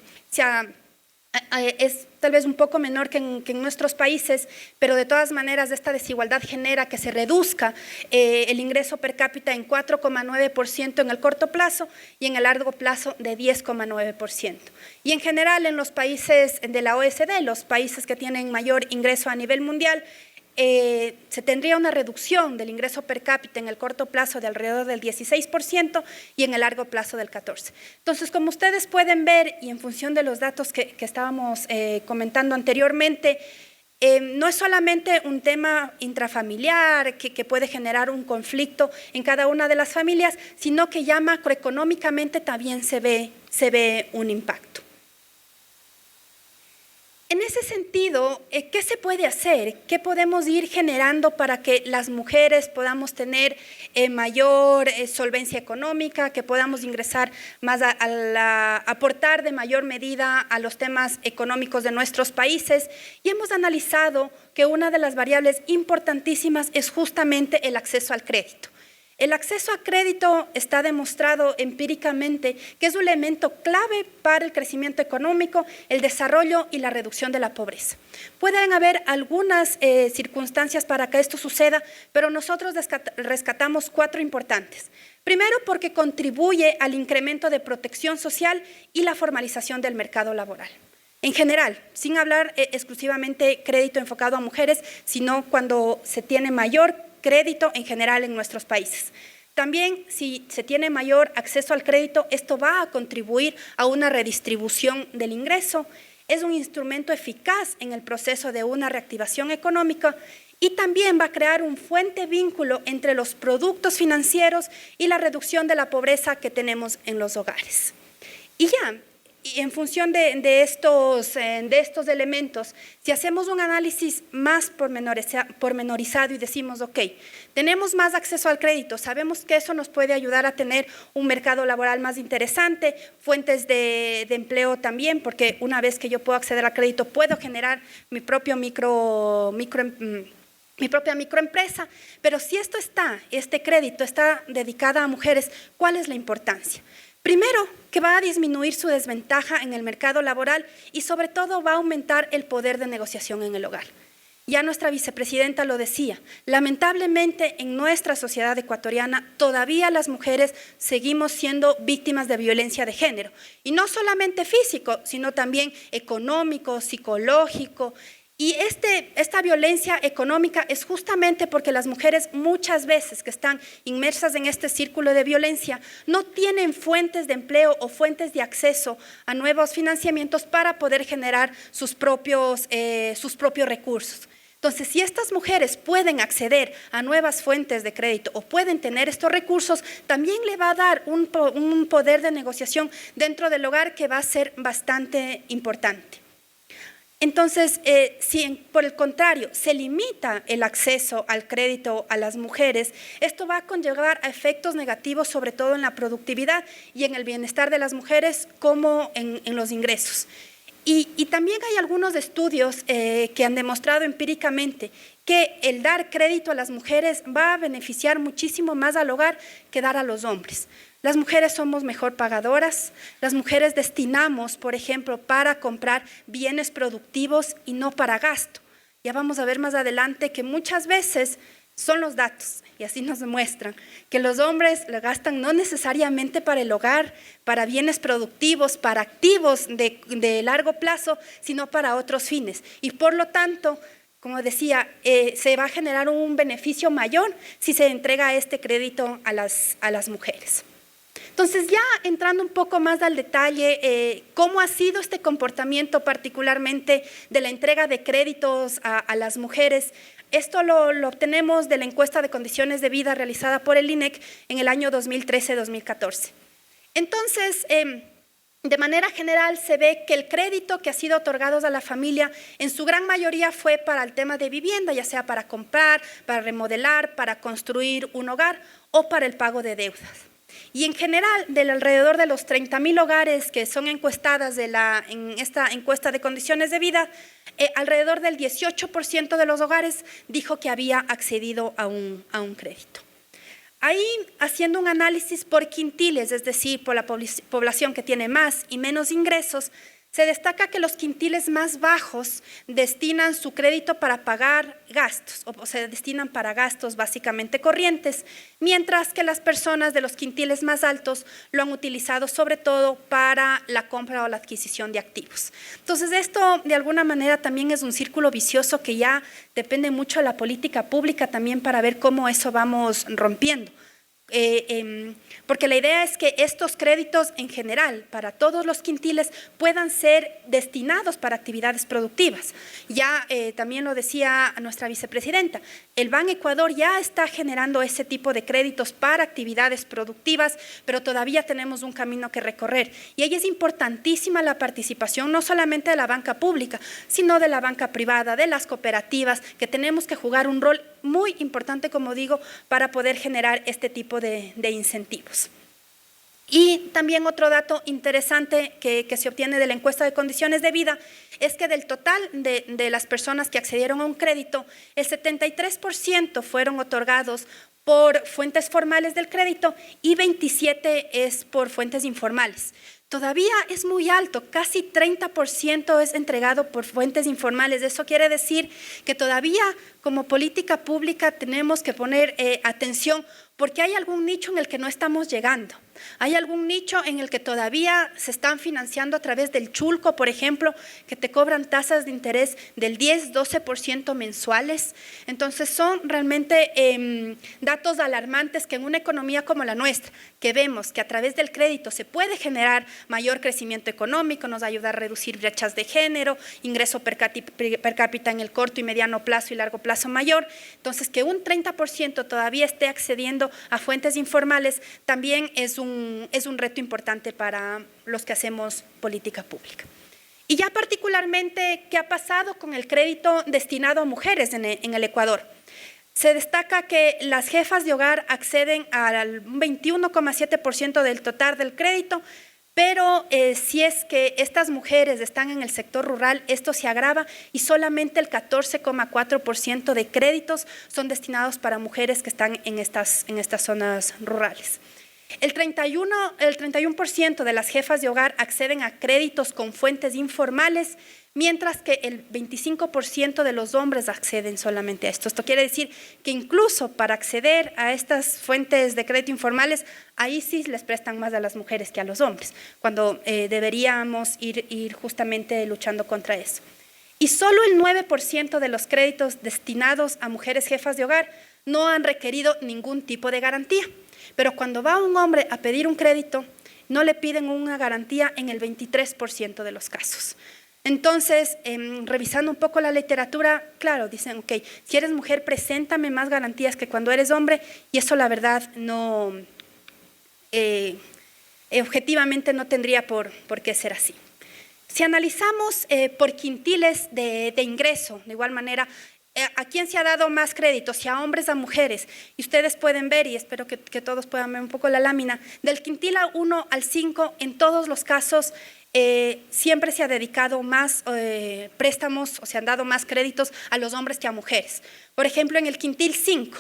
tal vez un poco menor que en nuestros países, pero de todas maneras esta desigualdad genera que se reduzca el ingreso per cápita en 4,9% en el corto plazo y en el largo plazo de 10,9%. Y en general en los países de la OECD, los países que tienen mayor ingreso a nivel mundial, se tendría una reducción del ingreso per cápita en el corto plazo de alrededor del 16% y en el largo plazo del 14%. Entonces, como ustedes pueden ver, y en función de los datos que estábamos comentando anteriormente, no es solamente un tema intrafamiliar que puede generar un conflicto en cada una de las familias, sino que ya macroeconómicamente también se ve un impacto. En ese sentido, ¿qué se puede hacer? ¿Qué podemos ir generando para que las mujeres podamos tener mayor solvencia económica, que podamos ingresar más aportar de mayor medida a los temas económicos de nuestros países? Y hemos analizado que una de las variables importantísimas es justamente el acceso al crédito. El acceso a crédito está demostrado empíricamente que es un elemento clave para el crecimiento económico, el desarrollo y la reducción de la pobreza. Pueden haber algunas circunstancias para que esto suceda, pero nosotros rescatamos 4 importantes. Primero, porque contribuye al incremento de protección social y la formalización del mercado laboral. En general, sin hablar exclusivamente crédito enfocado a mujeres, sino cuando se tiene mayor crédito en general en nuestros países. También, si se tiene mayor acceso al crédito, esto va a contribuir a una redistribución del ingreso. Es un instrumento eficaz en el proceso de una reactivación económica y también va a crear un fuerte vínculo entre los productos financieros y la reducción de la pobreza que tenemos en los hogares. Y en función de estos elementos, si hacemos un análisis más pormenorizado y decimos, ok, tenemos más acceso al crédito, sabemos que eso nos puede ayudar a tener un mercado laboral más interesante, fuentes de empleo también, porque una vez que yo puedo acceder al crédito, puedo generar mi propia microempresa, pero si este crédito está dedicado a mujeres, ¿cuál es la importancia? Primero, que va a disminuir su desventaja en el mercado laboral y sobre todo va a aumentar el poder de negociación en el hogar. Ya nuestra vicepresidenta lo decía, lamentablemente en nuestra sociedad ecuatoriana todavía las mujeres seguimos siendo víctimas de violencia de género. Y no solamente físico, sino también económico, psicológico. Y esta violencia económica es justamente porque las mujeres muchas veces que están inmersas en este círculo de violencia no tienen fuentes de empleo o fuentes de acceso a nuevos financiamientos para poder generar sus propios recursos. Entonces, si estas mujeres pueden acceder a nuevas fuentes de crédito o pueden tener estos recursos, también le va a dar un poder de negociación dentro del hogar que va a ser bastante importante. Entonces, si por el contrario se limita el acceso al crédito a las mujeres, esto va a conllevar a efectos negativos, sobre todo en la productividad y en el bienestar de las mujeres, como en los ingresos. Y también hay algunos estudios que han demostrado empíricamente que el dar crédito a las mujeres va a beneficiar muchísimo más al hogar que dar a los hombres. Las mujeres somos mejor pagadoras, las mujeres destinamos, por ejemplo, para comprar bienes productivos y no para gasto. Ya vamos a ver más adelante que muchas veces son los datos, y así nos demuestran, que los hombres lo gastan no necesariamente para el hogar, para bienes productivos, para activos de largo plazo, sino para otros fines. Y por lo tanto, como decía, se va a generar un beneficio mayor si se entrega este crédito a las mujeres. Entonces, ya entrando un poco más al detalle, cómo ha sido este comportamiento particularmente de la entrega de créditos a las mujeres. Esto lo obtenemos de la encuesta de condiciones de vida realizada por el INEC en el año 2013-2014. Entonces, de manera general se ve que el crédito que ha sido otorgado a la familia en su gran mayoría fue para el tema de vivienda, ya sea para comprar, para remodelar, para construir un hogar o para el pago de deudas. Y en general, del alrededor de los 30,000 hogares que son encuestadas en esta encuesta de condiciones de vida, alrededor del 18% de los hogares dijo que había accedido a un crédito. Ahí, haciendo un análisis por quintiles, es decir, por la población que tiene más y menos ingresos, se destaca que los quintiles más bajos destinan su crédito para pagar gastos, o se destinan para gastos básicamente corrientes, mientras que las personas de los quintiles más altos lo han utilizado sobre todo para la compra o la adquisición de activos. Entonces, esto de alguna manera también es un círculo vicioso que ya depende mucho de la política pública también para ver cómo eso vamos rompiendo. Porque la idea es que estos créditos en general para todos los quintiles puedan ser destinados para actividades productivas. Ya también lo decía nuestra vicepresidenta, el Ban Ecuador ya está generando ese tipo de créditos para actividades productivas, pero todavía tenemos un camino que recorrer. Y ahí es importantísima la participación no solamente de la banca pública, sino de la banca privada, de las cooperativas, que tenemos que jugar un rol muy importante, como digo, para poder generar este tipo de incentivos. Y también otro dato interesante que se obtiene de la encuesta de condiciones de vida es que del total de las personas que accedieron a un crédito, el 73% fueron otorgados por fuentes formales del crédito y 27% es por fuentes informales. Todavía es muy alto, casi 30% es entregado por fuentes informales. Eso quiere decir que todavía como política pública tenemos que poner atención porque hay algún nicho en el que no estamos llegando. Hay algún nicho en el que todavía se están financiando a través del chulco, por ejemplo, que te cobran tasas de interés del 10-12% mensuales. Entonces son realmente datos alarmantes que en una economía como la nuestra, que vemos que a través del crédito se puede generar mayor crecimiento económico, nos ayuda a reducir brechas de género, ingreso per cápita en el corto y mediano plazo y largo plazo mayor. Entonces que un 30% todavía esté accediendo a fuentes informales también es un reto importante para los que hacemos política pública. Y ya particularmente, ¿qué ha pasado con el crédito destinado a mujeres en el Ecuador? Se destaca que las jefas de hogar acceden al 21,7% del total del crédito, pero si es que estas mujeres están en el sector rural, esto se agrava y solamente el 14,4% de créditos son destinados para mujeres que están en estas zonas rurales. El 31% de las jefas de hogar acceden a créditos con fuentes informales, mientras que el 25% de los hombres acceden solamente a esto. Esto quiere decir que incluso para acceder a estas fuentes de crédito informales, ahí sí les prestan más a las mujeres que a los hombres, cuando deberíamos ir justamente luchando contra eso. Y solo el 9% de los créditos destinados a mujeres jefas de hogar no han requerido ningún tipo de garantía. Pero cuando va un hombre a pedir un crédito, no le piden una garantía en el 23% de los casos. Entonces, revisando un poco la literatura, claro, dicen, ok, si eres mujer, preséntame más garantías que cuando eres hombre, y eso la verdad no, objetivamente no tendría por qué ser así. Si analizamos por quintiles de ingreso, de igual manera, ¿a quién se ha dado más crédito? Si a hombres o a mujeres. Y ustedes pueden ver, y espero que todos puedan ver un poco la lámina, del quintil 1 al 5, en todos los casos, siempre se ha dedicado más préstamos o se han dado más créditos a los hombres que a mujeres. Por ejemplo, en el quintil 5,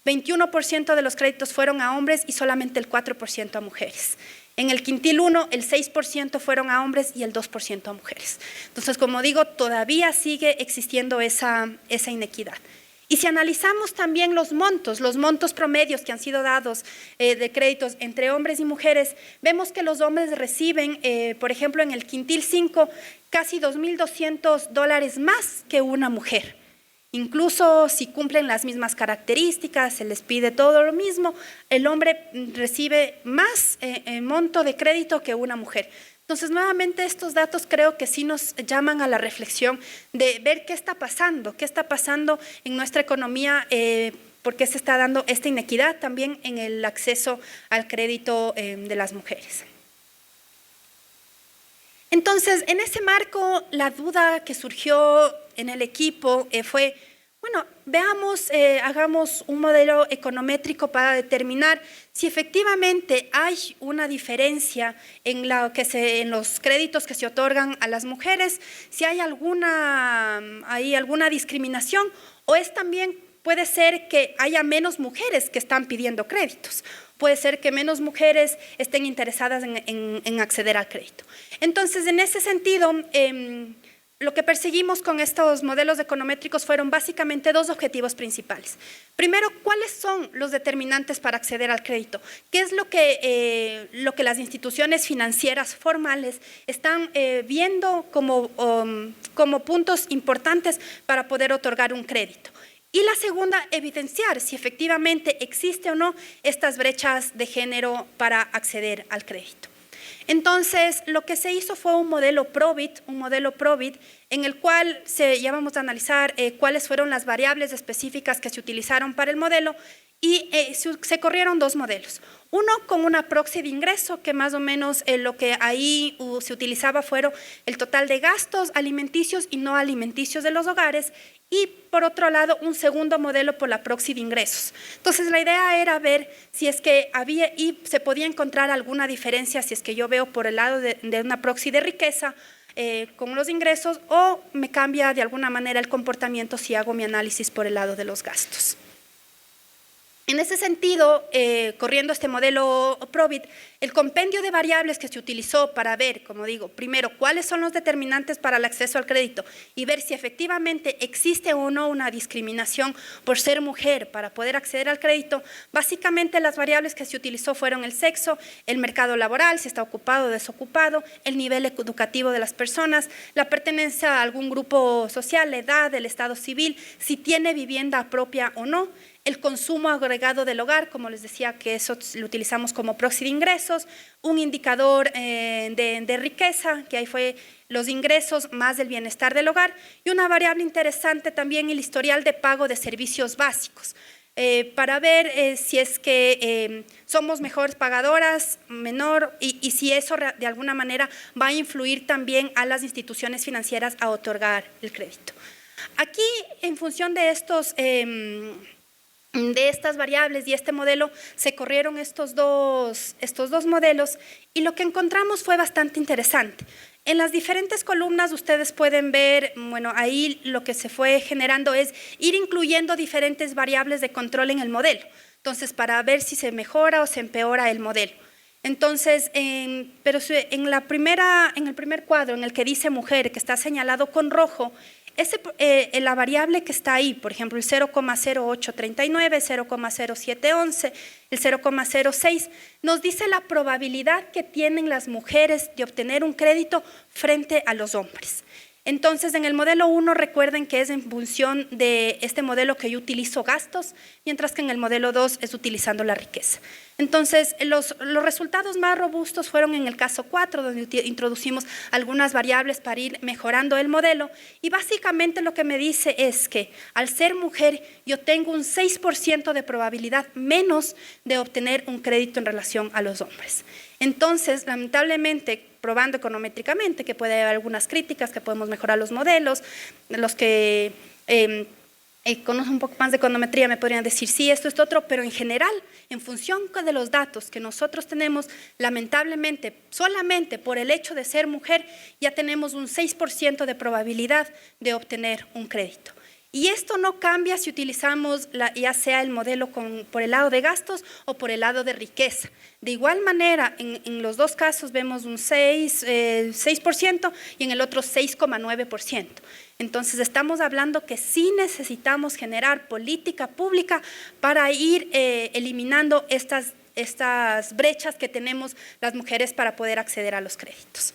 21% de los créditos fueron a hombres y solamente el 4% a mujeres. En el quintil 1, el 6% fueron a hombres y el 2% a mujeres. Entonces, como digo, todavía sigue existiendo esa inequidad. Y si analizamos también los montos promedios que han sido dados de créditos entre hombres y mujeres, vemos que los hombres reciben, por ejemplo, en el quintil 5, casi $2,200 más que una mujer. Incluso si cumplen las mismas características, se les pide todo lo mismo, el hombre recibe más monto de crédito que una mujer. Entonces, nuevamente, estos datos creo que sí nos llaman a la reflexión de ver qué está pasando en nuestra economía, por qué se está dando esta inequidad también en el acceso al crédito de las mujeres. Entonces, en ese marco, la duda que surgió en el equipo fue, bueno, veamos, hagamos un modelo econométrico para determinar si efectivamente hay una diferencia en los créditos que se otorgan a las mujeres, si hay alguna discriminación, o es también, puede ser que haya menos mujeres que están pidiendo créditos. Puede ser que menos mujeres estén interesadas en acceder al crédito. Entonces, en ese sentido, lo que perseguimos con estos modelos econométricos fueron básicamente dos objetivos principales. Primero, ¿cuáles son los determinantes para acceder al crédito? ¿Qué es lo que las instituciones financieras formales están viendo como puntos importantes para poder otorgar un crédito? Y la segunda, evidenciar si efectivamente existe o no estas brechas de género para acceder al crédito. Entonces, lo que se hizo fue un modelo Probit en el cual ya vamos a analizar cuáles fueron las variables específicas que se utilizaron para el modelo y se corrieron dos modelos. Uno con una proxy de ingreso, que más o menos lo que ahí se utilizaba fueron el total de gastos alimenticios y no alimenticios de los hogares, y por otro lado un segundo modelo por la proxy de ingresos. Entonces la idea era ver si es que había y se podía encontrar alguna diferencia si es que yo veo por el lado de una proxy de riqueza con los ingresos, o me cambia de alguna manera el comportamiento si hago mi análisis por el lado de los gastos. En ese sentido, corriendo este modelo Probit, el compendio de variables que se utilizó para ver, como digo, primero, cuáles son los determinantes para el acceso al crédito y ver si efectivamente existe o no una discriminación por ser mujer para poder acceder al crédito. Básicamente las variables que se utilizó fueron el sexo, el mercado laboral, si está ocupado o desocupado, el nivel educativo de las personas, la pertenencia a algún grupo social, la edad, el estado civil, si tiene vivienda propia o no, el consumo agregado del hogar, como les decía, que eso lo utilizamos como proxy de ingresos, un indicador de riqueza, que ahí fue los ingresos más el bienestar del hogar, y una variable interesante también el historial de pago de servicios básicos, para ver si es que somos mejores pagadoras, menor, y si eso de alguna manera va a influir también a las instituciones financieras a otorgar el crédito. Aquí, en función de estas variables y este modelo, se corrieron estos dos modelos y lo que encontramos fue bastante interesante. En las diferentes columnas ustedes pueden ver, bueno, ahí lo que se fue generando es ir incluyendo diferentes variables de control en el modelo. Entonces, para ver si se mejora o se empeora el modelo. Entonces, pero en el primer cuadro, en el que dice mujer, que está señalado con rojo, la variable que está ahí, por ejemplo, el 0,0839, 0,0711, el 0,06, nos dice la probabilidad que tienen las mujeres de obtener un crédito frente a los hombres. Entonces, en el modelo 1, recuerden que es en función de este modelo que yo utilizo gastos, mientras que en el modelo 2 es utilizando la riqueza. Entonces, los resultados más robustos fueron en el caso 4, donde introducimos algunas variables para ir mejorando el modelo, y básicamente lo que me dice es que al ser mujer yo tengo un 6% de probabilidad menos de obtener un crédito en relación a los hombres. Entonces, lamentablemente, probando econométricamente, que puede haber algunas críticas, que podemos mejorar los modelos, los que conocen un poco más de econometría me podrían decir sí, esto otro, pero en general, en función de los datos que nosotros tenemos, lamentablemente, solamente por el hecho de ser mujer, ya tenemos un 6% de probabilidad de obtener un crédito. Y esto no cambia si utilizamos ya sea el modelo por el lado de gastos o por el lado de riqueza. De igual manera, en los dos casos vemos un 6% y en el otro 6,9%. Entonces, estamos hablando que sí necesitamos generar política pública para ir eliminando estas brechas que tenemos las mujeres para poder acceder a los créditos.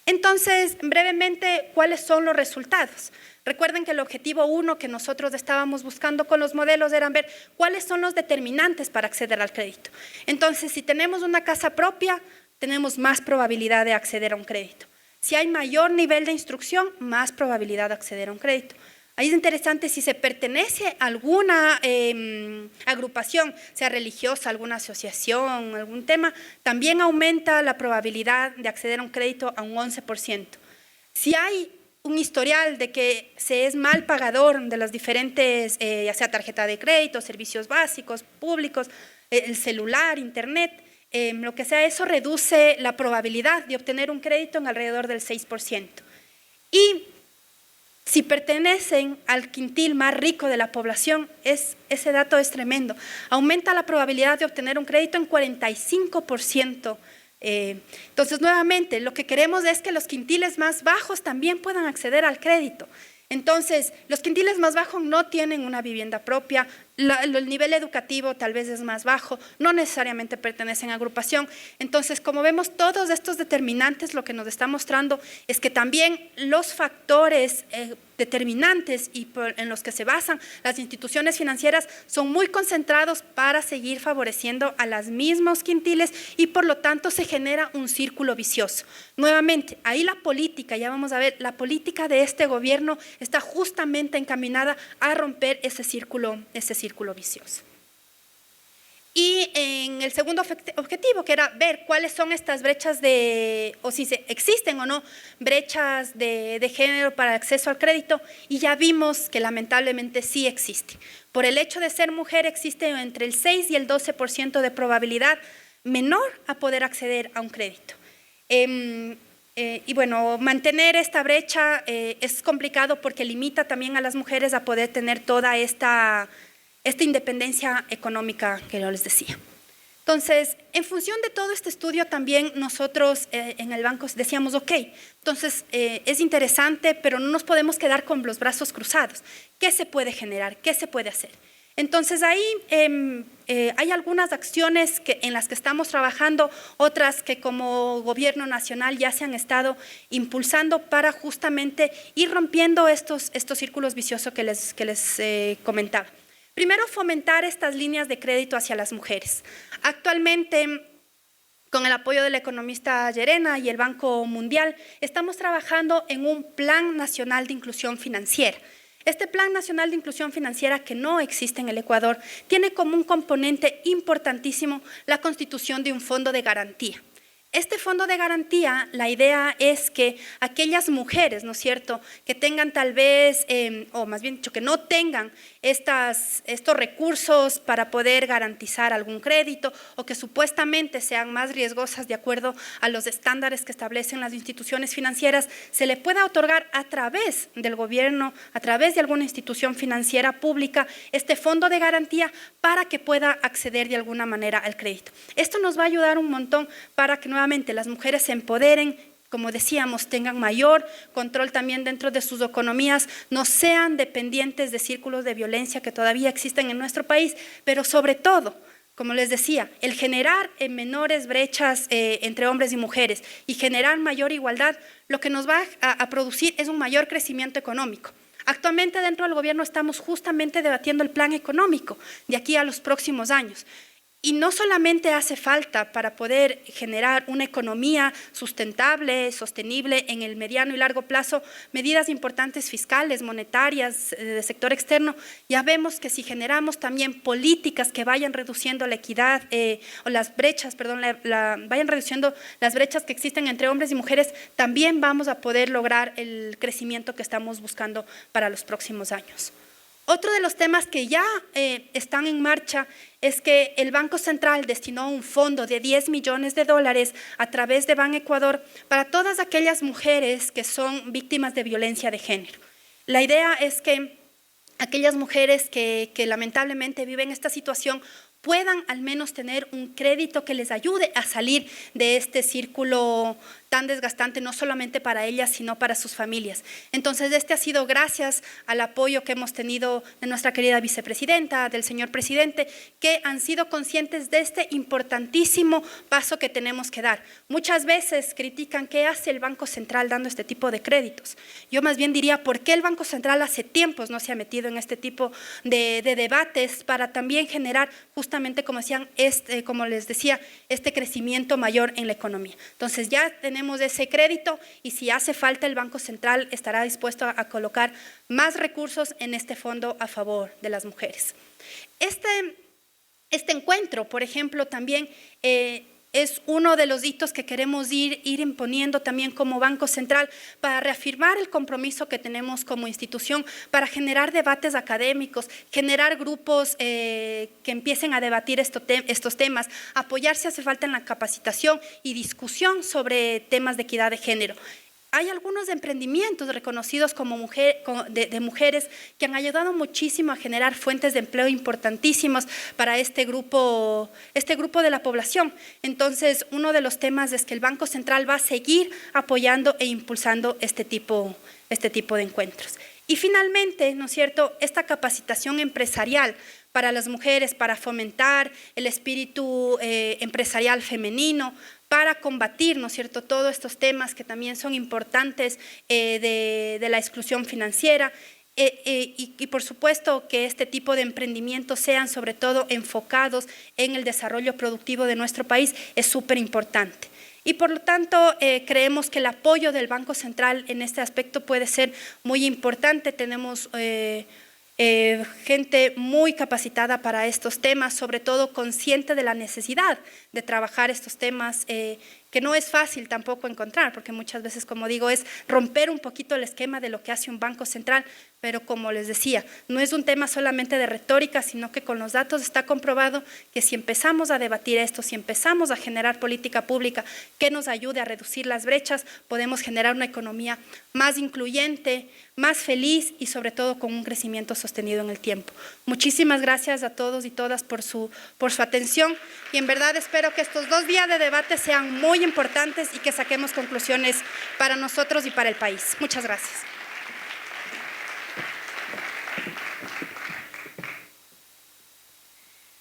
Entonces, brevemente, ¿cuáles son los resultados? Recuerden que el objetivo 1 que nosotros estábamos buscando con los modelos era ver cuáles son los determinantes para acceder al crédito. Entonces, si tenemos una casa propia, tenemos más probabilidad de acceder a un crédito. Si hay mayor nivel de instrucción, más probabilidad de acceder a un crédito. Ahí es interesante si se pertenece a alguna agrupación, sea religiosa, alguna asociación, algún tema, también aumenta la probabilidad de acceder a un crédito a un 11%. Si hay un historial de que se es mal pagador de las diferentes, ya sea tarjeta de crédito, servicios básicos, públicos, el celular, internet, lo que sea, eso reduce la probabilidad de obtener un crédito en alrededor del 6%. Y si pertenecen al quintil más rico de la población, ese dato es tremendo. Aumenta la probabilidad de obtener un crédito en 45%. Entonces, nuevamente, lo que queremos es que los quintiles más bajos también puedan acceder al crédito. Entonces, los quintiles más bajos no tienen una vivienda propia, el nivel educativo tal vez es más bajo, no necesariamente pertenecen a agrupación. Entonces, como vemos, todos estos determinantes lo que nos está mostrando es que también los factores determinantes y en los que se basan las instituciones financieras son muy concentrados para seguir favoreciendo a los mismos quintiles y por lo tanto se genera un círculo vicioso. Nuevamente, ahí la política, ya vamos a ver, la política de este gobierno está justamente encaminada a romper ese círculo vicioso. Y en el segundo objetivo, que era ver cuáles son estas brechas o si existen o no brechas de género para acceso al crédito, y ya vimos que lamentablemente sí existe. Por el hecho de ser mujer existe entre el 6 y el 12% de probabilidad menor a poder acceder a un crédito. Y bueno, mantener esta brecha es complicado porque limita también a las mujeres a poder tener toda esta independencia económica que yo les decía. Entonces, en función de todo este estudio también nosotros en el banco decíamos, ok, entonces es interesante, pero no nos podemos quedar con los brazos cruzados. ¿Qué se puede generar? ¿Qué se puede hacer? Entonces ahí hay algunas acciones en las que estamos trabajando, otras que como gobierno nacional ya se han estado impulsando para justamente ir rompiendo estos círculos viciosos que les comentaba. Primero, fomentar estas líneas de crédito hacia las mujeres. Actualmente, con el apoyo del economista Llerena y el Banco Mundial, estamos trabajando en un Plan Nacional de Inclusión Financiera. Este Plan Nacional de Inclusión Financiera, que no existe en el Ecuador, tiene como un componente importantísimo la constitución de un fondo de garantía. Este fondo de garantía, la idea es que aquellas mujeres, ¿no es cierto?, que tengan tal vez, o más bien dicho, que no tengan estos recursos para poder garantizar algún crédito o que supuestamente sean más riesgosas de acuerdo a los estándares que establecen las instituciones financieras, se le pueda otorgar a través del gobierno, a través de alguna institución financiera pública, este fondo de garantía para que pueda acceder de alguna manera al crédito. Esto nos va a ayudar un montón para que nuevamente las mujeres se empoderen, como decíamos, tengan mayor control también dentro de sus economías, no sean dependientes de círculos de violencia que todavía existen en nuestro país, pero sobre todo, como les decía, el generar menores brechas entre hombres y mujeres y generar mayor igualdad, lo que nos va a producir es un mayor crecimiento económico. Actualmente dentro del gobierno estamos justamente debatiendo el plan económico de aquí a los próximos años. Y no solamente hace falta para poder generar una economía sustentable, sostenible en el mediano y largo plazo, medidas importantes fiscales, monetarias, de sector externo. Ya vemos que si generamos también políticas que vayan reduciendo la equidad o las brechas, perdón, vayan reduciendo las brechas que existen entre hombres y mujeres, también vamos a poder lograr el crecimiento que estamos buscando para los próximos años. Otro de los temas que ya están en marcha es que el Banco Central destinó un fondo de $10 millones a través de Banecuador para todas aquellas mujeres que son víctimas de violencia de género. La idea es que aquellas mujeres que lamentablemente viven esta situación puedan al menos tener un crédito que les ayude a salir de este círculo tan desgastante, no solamente para ellas, sino para sus familias. Entonces, este ha sido gracias al apoyo que hemos tenido de nuestra querida vicepresidenta, del señor presidente, que han sido conscientes de este importantísimo paso que tenemos que dar. Muchas veces critican qué hace el Banco Central dando este tipo de créditos. Yo más bien diría, ¿por qué el Banco Central hace tiempos no se ha metido en este tipo de debates para también generar justamente, como decían, como les decía, este crecimiento mayor en la economía? Entonces ya tenemos ese crédito y si hace falta el Banco Central estará dispuesto a colocar más recursos en este fondo a favor de las mujeres. Este encuentro, por ejemplo, también es uno de los hitos que queremos ir imponiendo también como Banco Central para reafirmar el compromiso que tenemos como institución, para generar debates académicos, generar grupos que empiecen a debatir estos temas, apoyar si hace falta en la capacitación y discusión sobre temas de equidad de género. Hay algunos emprendimientos reconocidos como de mujeres que han ayudado muchísimo a generar fuentes de empleo importantísimas para este grupo de la población. Entonces, uno de los temas es que el Banco Central va a seguir apoyando e impulsando este tipo de encuentros. Y finalmente, ¿no es cierto?, esta capacitación empresarial para las mujeres, para fomentar el espíritu empresarial femenino, para combatir, ¿no es cierto?, todos estos temas que también son importantes de la exclusión financiera y por supuesto que este tipo de emprendimientos sean sobre todo enfocados en el desarrollo productivo de nuestro país es súper importante. Y por lo tanto, creemos que el apoyo del Banco Central en este aspecto puede ser muy importante. Tenemos gente muy capacitada para estos temas, sobre todo consciente de la necesidad de trabajar estos temas que no es fácil tampoco encontrar, porque muchas veces, como digo, es romper un poquito el esquema de lo que hace un Banco Central, pero como les decía, no es un tema solamente de retórica, sino que con los datos está comprobado que si empezamos a debatir esto, si empezamos a generar política pública que nos ayude a reducir las brechas, podemos generar una economía más incluyente, más feliz y sobre todo con un crecimiento sostenido en el tiempo. Muchísimas gracias a todos y todas por su atención y en verdad espero que estos 2 días de debate sean muy importantes y que saquemos conclusiones para nosotros y para el país. Muchas gracias.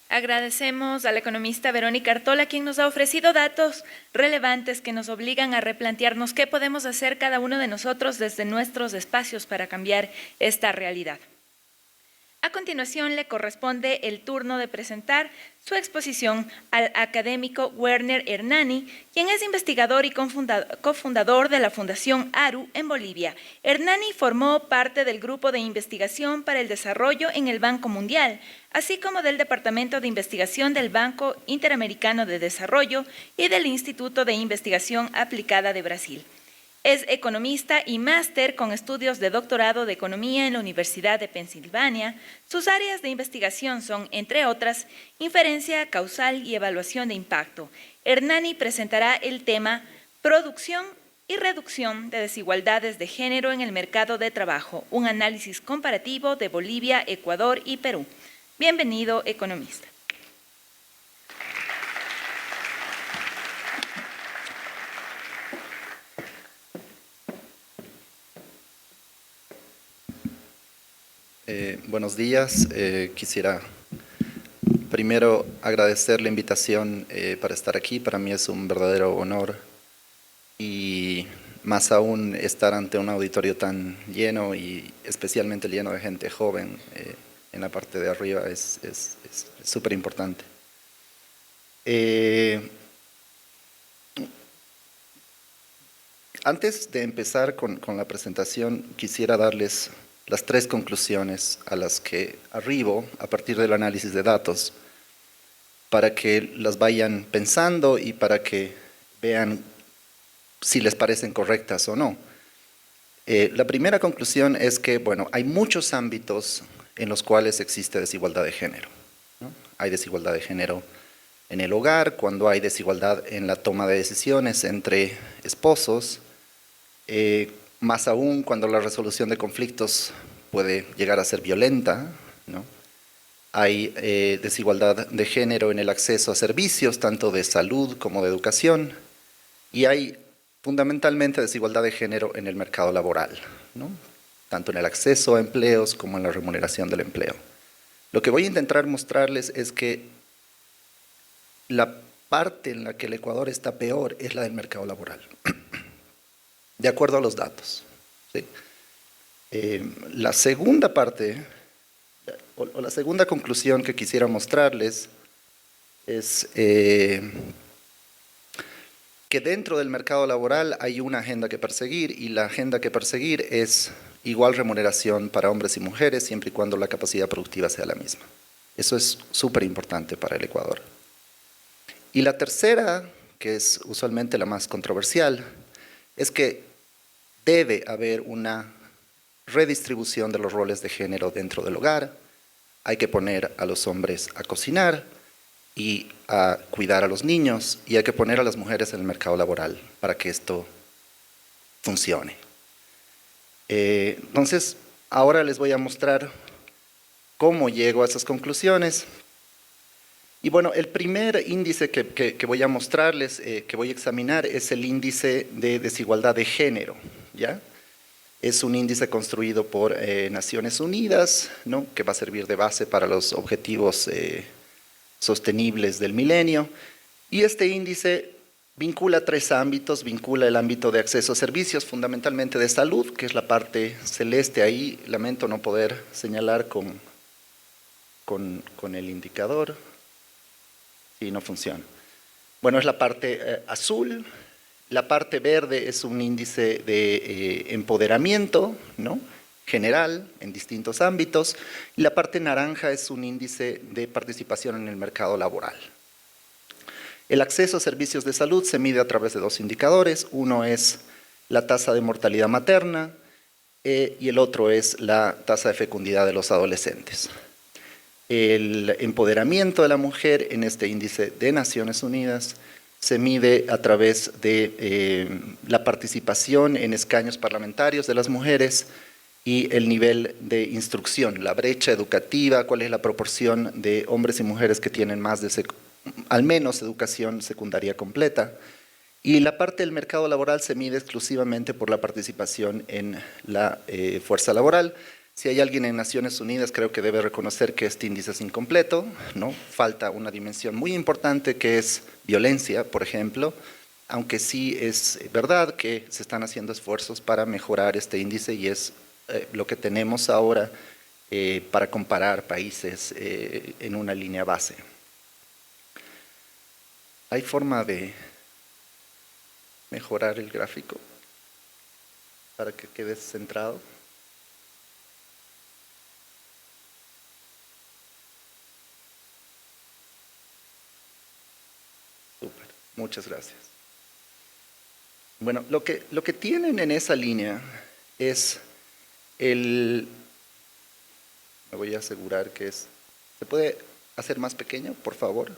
Agradecemos a la economista Verónica Artola, quien nos ha ofrecido datos relevantes que nos obligan a replantearnos qué podemos hacer cada uno de nosotros desde nuestros espacios para cambiar esta realidad. A continuación, le corresponde el turno de presentar su exposición al académico Werner Hernani, quien es investigador y cofundador de la Fundación ARU en Bolivia. Hernani formó parte del Grupo de Investigación para el Desarrollo en el Banco Mundial, así como del Departamento de Investigación del Banco Interamericano de Desarrollo y del Instituto de Investigación Aplicada de Brasil. Es economista y máster con estudios de doctorado de Economía en la Universidad de Pensilvania. Sus áreas de investigación son, entre otras, inferencia causal y evaluación de impacto. Hernani presentará el tema Producción y reducción de desigualdades de género en el mercado de trabajo, un análisis comparativo de Bolivia, Ecuador y Perú. Bienvenido, economista. Buenos días. Quisiera primero agradecer la invitación para estar aquí. Para mí es un verdadero honor y más aún estar ante un auditorio tan lleno y especialmente lleno de gente joven en la parte de arriba es súper importante. Antes de empezar con la presentación, quisiera darles las 3 conclusiones a las que arribo a partir del análisis de datos, para que las vayan pensando y para que vean si les parecen correctas o no. La primera conclusión es que, bueno, hay muchos ámbitos en los cuales existe desigualdad de género, ¿no? Hay desigualdad de género en el hogar, cuando hay desigualdad en la toma de decisiones entre esposos, más aún cuando la resolución de conflictos puede llegar a ser violenta, ¿no? Hay desigualdad de género en el acceso a servicios, tanto de salud como de educación, y hay fundamentalmente desigualdad de género en el mercado laboral, ¿no? Tanto en el acceso a empleos como en la remuneración del empleo. Lo que voy a intentar mostrarles es que la parte en la que el Ecuador está peor es la del mercado laboral, de acuerdo a los datos, ¿sí? La segunda parte, o la segunda conclusión que quisiera mostrarles es que dentro del mercado laboral hay una agenda que perseguir, y la agenda que perseguir es igual remuneración para hombres y mujeres, siempre y cuando la capacidad productiva sea la misma. Eso es súper importante para el Ecuador. Y la tercera, que es usualmente la más controversial, es que debe haber una redistribución de los roles de género dentro del hogar. Hay que poner a los hombres a cocinar y a cuidar a los niños, y hay que poner a las mujeres en el mercado laboral para que esto funcione. Entonces, ahora les voy a mostrar cómo llego a esas conclusiones. Y bueno, el primer índice que voy a mostrarles, que voy a examinar, es el índice de desigualdad de género, ¿ya? Es un índice construido por Naciones Unidas, ¿no?, que va a servir de base para los objetivos sostenibles del milenio, y este índice vincula tres ámbitos. Vincula el ámbito de acceso a servicios, fundamentalmente de salud, que es la parte celeste ahí. Lamento no poder señalar con el indicador. Sí, no funciona. Bueno, es la parte azul. La parte verde es un índice de empoderamiento, ¿no?, general en distintos ámbitos, y la parte naranja es un índice de participación en el mercado laboral. El acceso a servicios de salud se mide a través de dos indicadores. Uno es la tasa de mortalidad materna y el otro es la tasa de fecundidad de los adolescentes. El empoderamiento de la mujer en este índice de Naciones Unidas se mide a través de la participación en escaños parlamentarios de las mujeres y el nivel de instrucción, la brecha educativa, cuál es la proporción de hombres y mujeres que tienen al menos educación secundaria completa. Y la parte del mercado laboral se mide exclusivamente por la participación en la fuerza laboral. Si hay alguien en Naciones Unidas, creo que debe reconocer que este índice es incompleto, ¿no? Falta una dimensión muy importante, que es violencia, por ejemplo, aunque sí es verdad que se están haciendo esfuerzos para mejorar este índice, y es lo que tenemos ahora para comparar países en una línea base. ¿Hay forma de mejorar el gráfico para que quede centrado? Súper, muchas gracias. Bueno, lo que tienen en esa línea es me voy a asegurar que ¿se puede hacer más pequeño, por favor?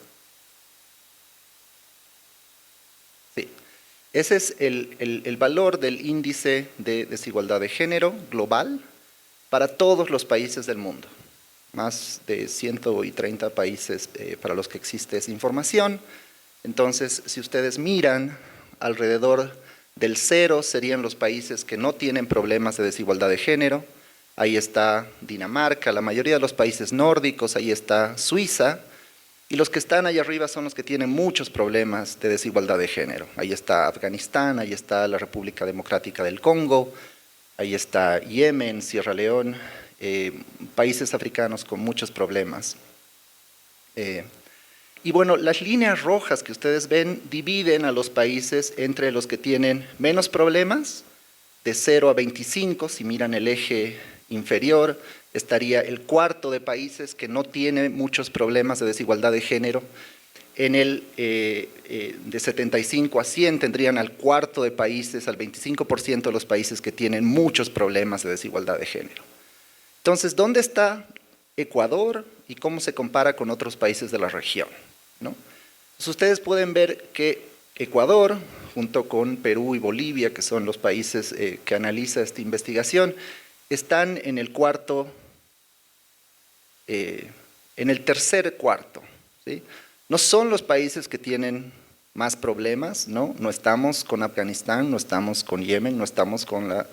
Sí. Ese es el valor del índice de desigualdad de género global para todos los países del mundo. Más de 130 países para los que existe esa información. Entonces, si ustedes miran, alrededor del 0 serían los países que no tienen problemas de desigualdad de género. Ahí está Dinamarca, la mayoría de los países nórdicos, ahí está Suiza, y los que están ahí arriba son los que tienen muchos problemas de desigualdad de género. Ahí está Afganistán, ahí está la República Democrática del Congo, ahí está Yemen, Sierra Leona, países africanos con muchos problemas. Y bueno, las líneas rojas que ustedes ven dividen a los países entre los que tienen menos problemas, de 0 a 25, si miran el eje inferior, estaría el cuarto de países que no tiene muchos problemas de desigualdad de género. En el de 75 a 100 tendrían al cuarto de países, al 25% de los países que tienen muchos problemas de desigualdad de género. Entonces, ¿dónde está Ecuador y cómo se compara con otros países de la región, ¿no? Entonces, ustedes pueden ver que Ecuador, junto con Perú y Bolivia, que son los países que analiza esta investigación, están en el tercer cuarto, ¿sí? No son los países que tienen más problemas, ¿no? No estamos con Afganistán, no estamos con Yemen, no estamos con la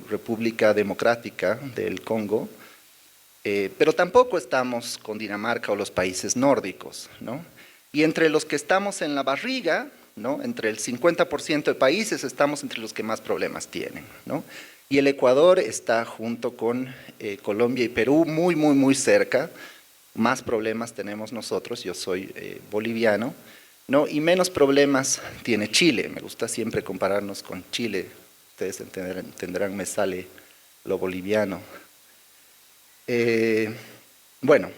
República Democrática del Congo, pero tampoco estamos con Dinamarca o los países nórdicos, ¿no? Y entre los que estamos en la barriga, ¿no? Entre el 50% de países estamos entre los que más problemas tienen, ¿no? Y el Ecuador está junto con Colombia y Perú muy cerca. Más problemas tenemos nosotros, yo soy boliviano, ¿no? Y menos problemas tiene Chile. Me gusta siempre compararnos con Chile. Ustedes entenderán, me sale lo boliviano. Bueno,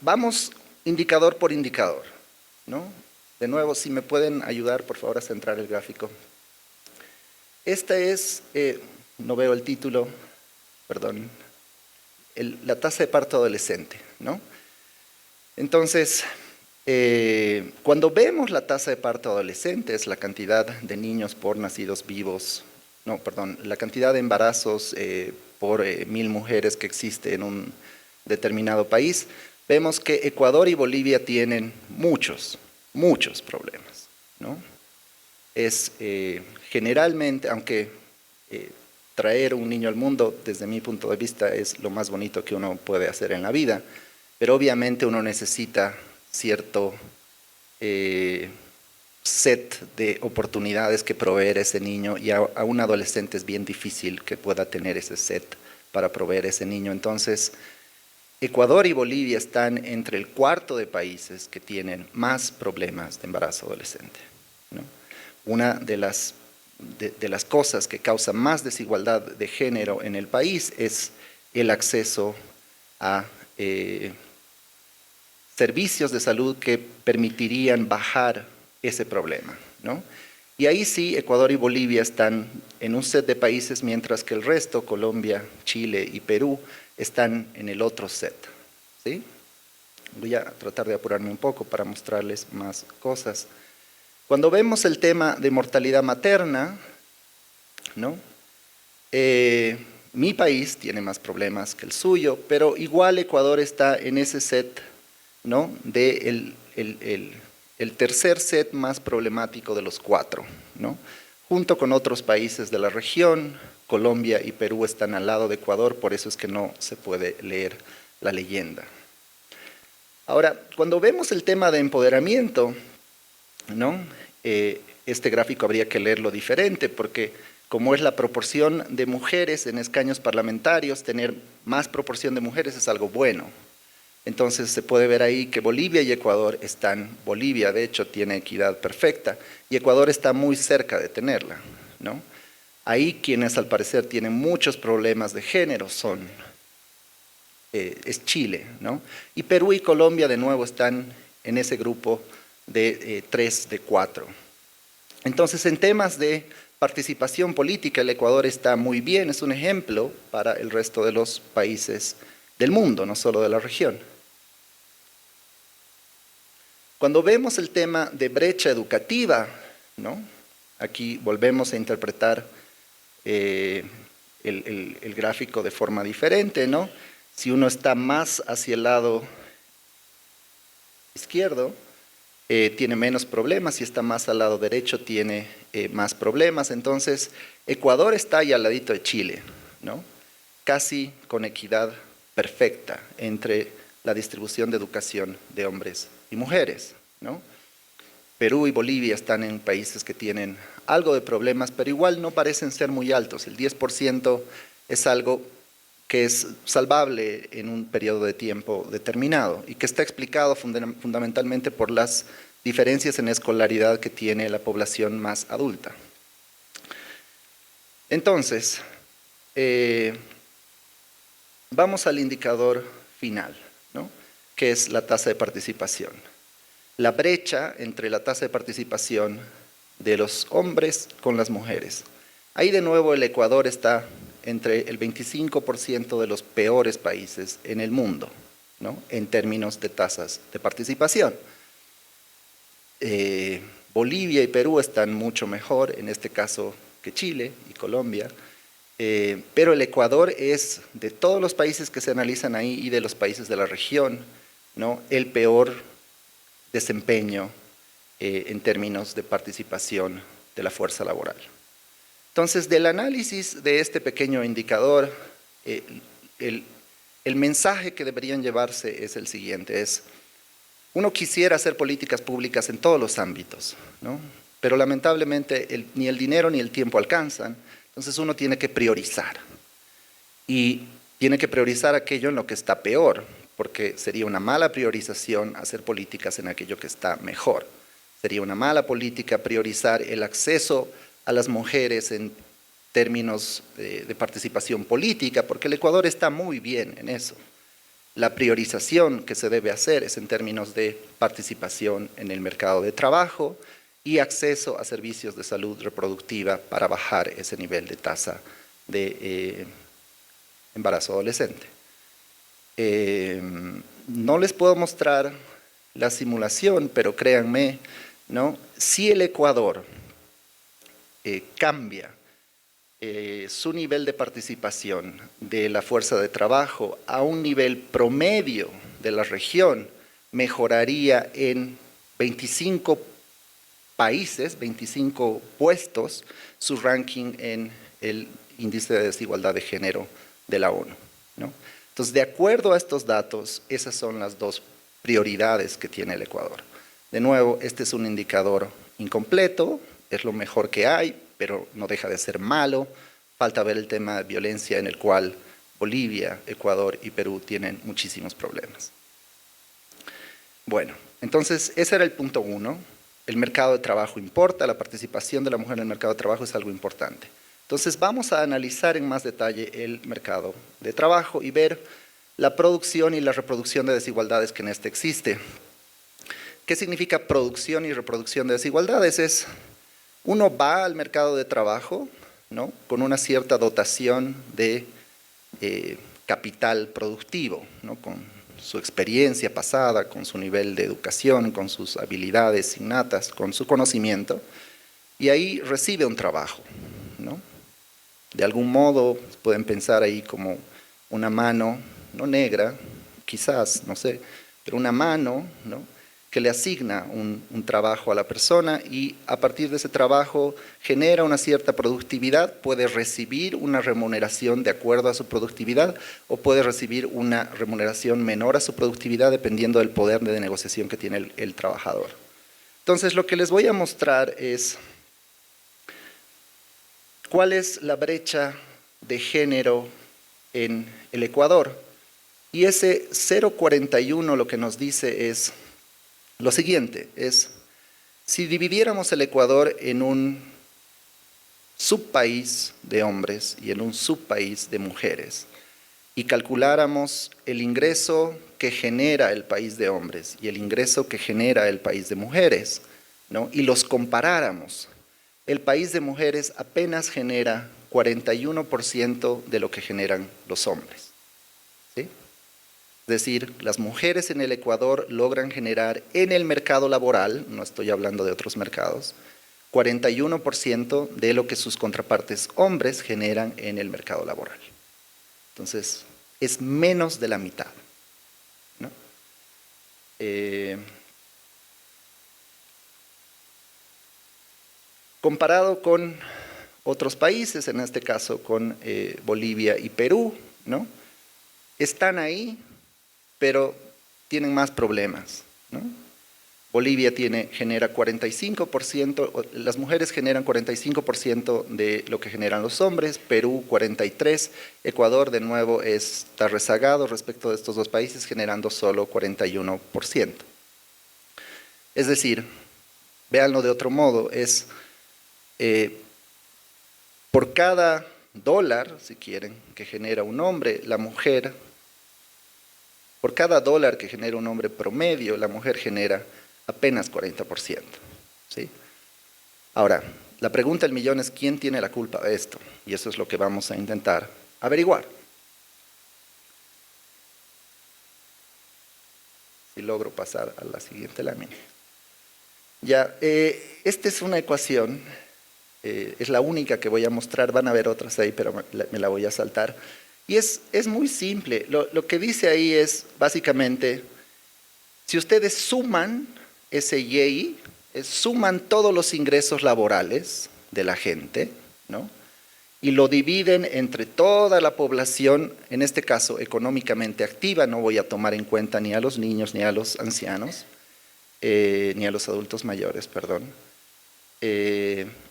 vamos indicador por indicador, ¿no? De nuevo, si me pueden ayudar, por favor, a centrar el gráfico. Esta es, no veo el título, perdón, la tasa de parto adolescente, ¿no? Entonces, cuando vemos la tasa de parto adolescente, es la cantidad de niños por nacidos vivos, no, perdón, la cantidad de embarazos por 1000 mujeres que existe en un determinado país, vemos que Ecuador y Bolivia tienen muchos problemas, ¿no? Es generalmente, aunque traer un niño al mundo, desde mi punto de vista, es lo más bonito que uno puede hacer en la vida, pero obviamente uno necesita cierto set de oportunidades que proveer a ese niño, y a un adolescente es bien difícil que pueda tener ese set para proveer a ese niño. Entonces, Ecuador y Bolivia están entre el cuarto de países que tienen más problemas de embarazo adolescente, ¿no? Una de las cosas que causa más desigualdad de género en el país es el acceso a servicios de salud que permitirían bajar ese problema, ¿no? Y ahí sí, Ecuador y Bolivia están en un set de países, mientras que el resto, Colombia, Chile y Perú, están en el otro set, ¿sí? Voy a tratar de apurarme un poco para mostrarles más cosas. Cuando vemos el tema de mortalidad materna, ¿no? Mi país tiene más problemas que el suyo, pero igual Ecuador está en ese set, ¿no? El tercer set más problemático de los 4, ¿no? Junto con otros países de la región. Colombia y Perú están al lado de Ecuador, por eso es que no se puede leer la leyenda. Ahora, cuando vemos el tema de empoderamiento, ¿no? Este gráfico habría que leerlo diferente, porque como es la proporción de mujeres en escaños parlamentarios, tener más proporción de mujeres es algo bueno. Entonces se puede ver ahí que Bolivia y Ecuador están, Bolivia de hecho tiene equidad perfecta, y Ecuador está muy cerca de tenerla, ¿no? Ahí quienes al parecer tienen muchos problemas de género es Chile, ¿no? Y Perú y Colombia de nuevo están en ese grupo de 3 de 4. Entonces, en temas de participación política, el Ecuador está muy bien, es un ejemplo para el resto de los países del mundo, no solo de la región. Cuando vemos el tema de brecha educativa, ¿no? Aquí volvemos a interpretar el gráfico de forma diferente, ¿no? Si uno está más hacia el lado izquierdo, tiene menos problemas, si está más al lado derecho tiene más problemas. Entonces, Ecuador está ahí al ladito de Chile, ¿no? Casi con equidad perfecta entre la distribución de educación de hombres y mujeres, ¿no? Perú y Bolivia están en países que tienen algo de problemas, pero igual no parecen ser muy altos. El 10% es algo que es salvable en un periodo de tiempo determinado y que está explicado fundamentalmente por las diferencias en escolaridad que tiene la población más adulta. Entonces, vamos al indicador final, ¿no? Que es la tasa de participación. La brecha entre la tasa de participación de los hombres con las mujeres. Ahí de nuevo el Ecuador está entre el 25% de los peores países en el mundo, ¿no? En términos de tasas de participación. Bolivia y Perú están mucho mejor, en este caso, que Chile y Colombia, pero el Ecuador es, de todos los países que se analizan ahí y de los países de la región, ¿no? El peor desempeño en términos de participación de la fuerza laboral. Entonces, del análisis de este pequeño indicador, el mensaje que deberían llevarse es el siguiente, uno quisiera hacer políticas públicas en todos los ámbitos, ¿no? Pero lamentablemente ni el dinero ni el tiempo alcanzan, entonces uno tiene que priorizar. Y tiene que priorizar aquello en lo que está peor, porque sería una mala priorización hacer políticas en aquello que está mejor. Sería una mala política priorizar el acceso a las mujeres en términos de participación política, porque el Ecuador está muy bien en eso. La priorización que se debe hacer es en términos de participación en el mercado de trabajo y acceso a servicios de salud reproductiva para bajar ese nivel de tasa de embarazo adolescente. No les puedo mostrar la simulación, pero créanme, ¿no? Si el Ecuador cambia su nivel de participación de la fuerza de trabajo a un nivel promedio de la región, mejoraría en 25 países, 25 puestos, su ranking en el índice de desigualdad de género de la ONU, ¿no? Entonces, de acuerdo a estos datos, esas son las dos prioridades que tiene el Ecuador. De nuevo, este es un indicador incompleto, es lo mejor que hay, pero no deja de ser malo. Falta ver el tema de violencia en el cual Bolivia, Ecuador y Perú tienen muchísimos problemas. Bueno, entonces ese era el punto 1. El mercado de trabajo importa, la participación de la mujer en el mercado de trabajo es algo importante. Entonces vamos a analizar en más detalle el mercado de trabajo y ver la producción y la reproducción de desigualdades que en este existe. ¿Qué significa producción y reproducción de desigualdades? Uno va al mercado de trabajo, ¿no?, con una cierta dotación de capital productivo, ¿no?, con su experiencia pasada, con su nivel de educación, con sus habilidades innatas, con su conocimiento, y ahí recibe un trabajo, ¿no? De algún modo pueden pensar ahí como una mano, no negra, quizás, no sé, pero una mano, ¿no?, que le asigna un trabajo a la persona y a partir de ese trabajo genera una cierta productividad, puede recibir una remuneración de acuerdo a su productividad o puede recibir una remuneración menor a su productividad dependiendo del poder de negociación que tiene el trabajador. Entonces, lo que les voy a mostrar es cuál es la brecha de género en el Ecuador. Y ese 0,41 lo que nos dice es lo siguiente, si dividiéramos el Ecuador en un subpaís de hombres y en un subpaís de mujeres y calculáramos el ingreso que genera el país de hombres y el ingreso que genera el país de mujeres, ¿no?, y los comparáramos, el país de mujeres apenas genera 41% de lo que generan los hombres, ¿sí? Es decir, las mujeres en el Ecuador logran generar en el mercado laboral, no estoy hablando de otros mercados, 41% de lo que sus contrapartes hombres generan en el mercado laboral. Entonces, es menos de la mitad, ¿no? Comparado con otros países, en este caso con Bolivia y Perú, ¿no?, están ahí, pero tienen más problemas, ¿no? Bolivia genera 45%, las mujeres generan 45% de lo que generan los hombres, Perú 43%, Ecuador de nuevo está rezagado respecto de estos dos países generando solo 41%. Es decir, véanlo de otro modo, por cada dólar, si quieren, que genera un hombre, la mujer, por cada dólar que genera un hombre promedio, la mujer genera apenas 40%, ¿sí? Ahora, la pregunta del millón es ¿quién tiene la culpa de esto? Y eso es lo que vamos a intentar averiguar. Si logro pasar a la siguiente lámina. Ya, esta es una ecuación, es la única que voy a mostrar, van a ver otras ahí, pero me la voy a saltar. Y es muy simple, lo que dice ahí es básicamente, si ustedes suman SYI, suman todos los ingresos laborales de la gente, ¿no? Y lo dividen entre toda la población, en este caso económicamente activa, no voy a tomar en cuenta ni a los niños, ni a los ancianos, ni a los adultos mayores, perdón.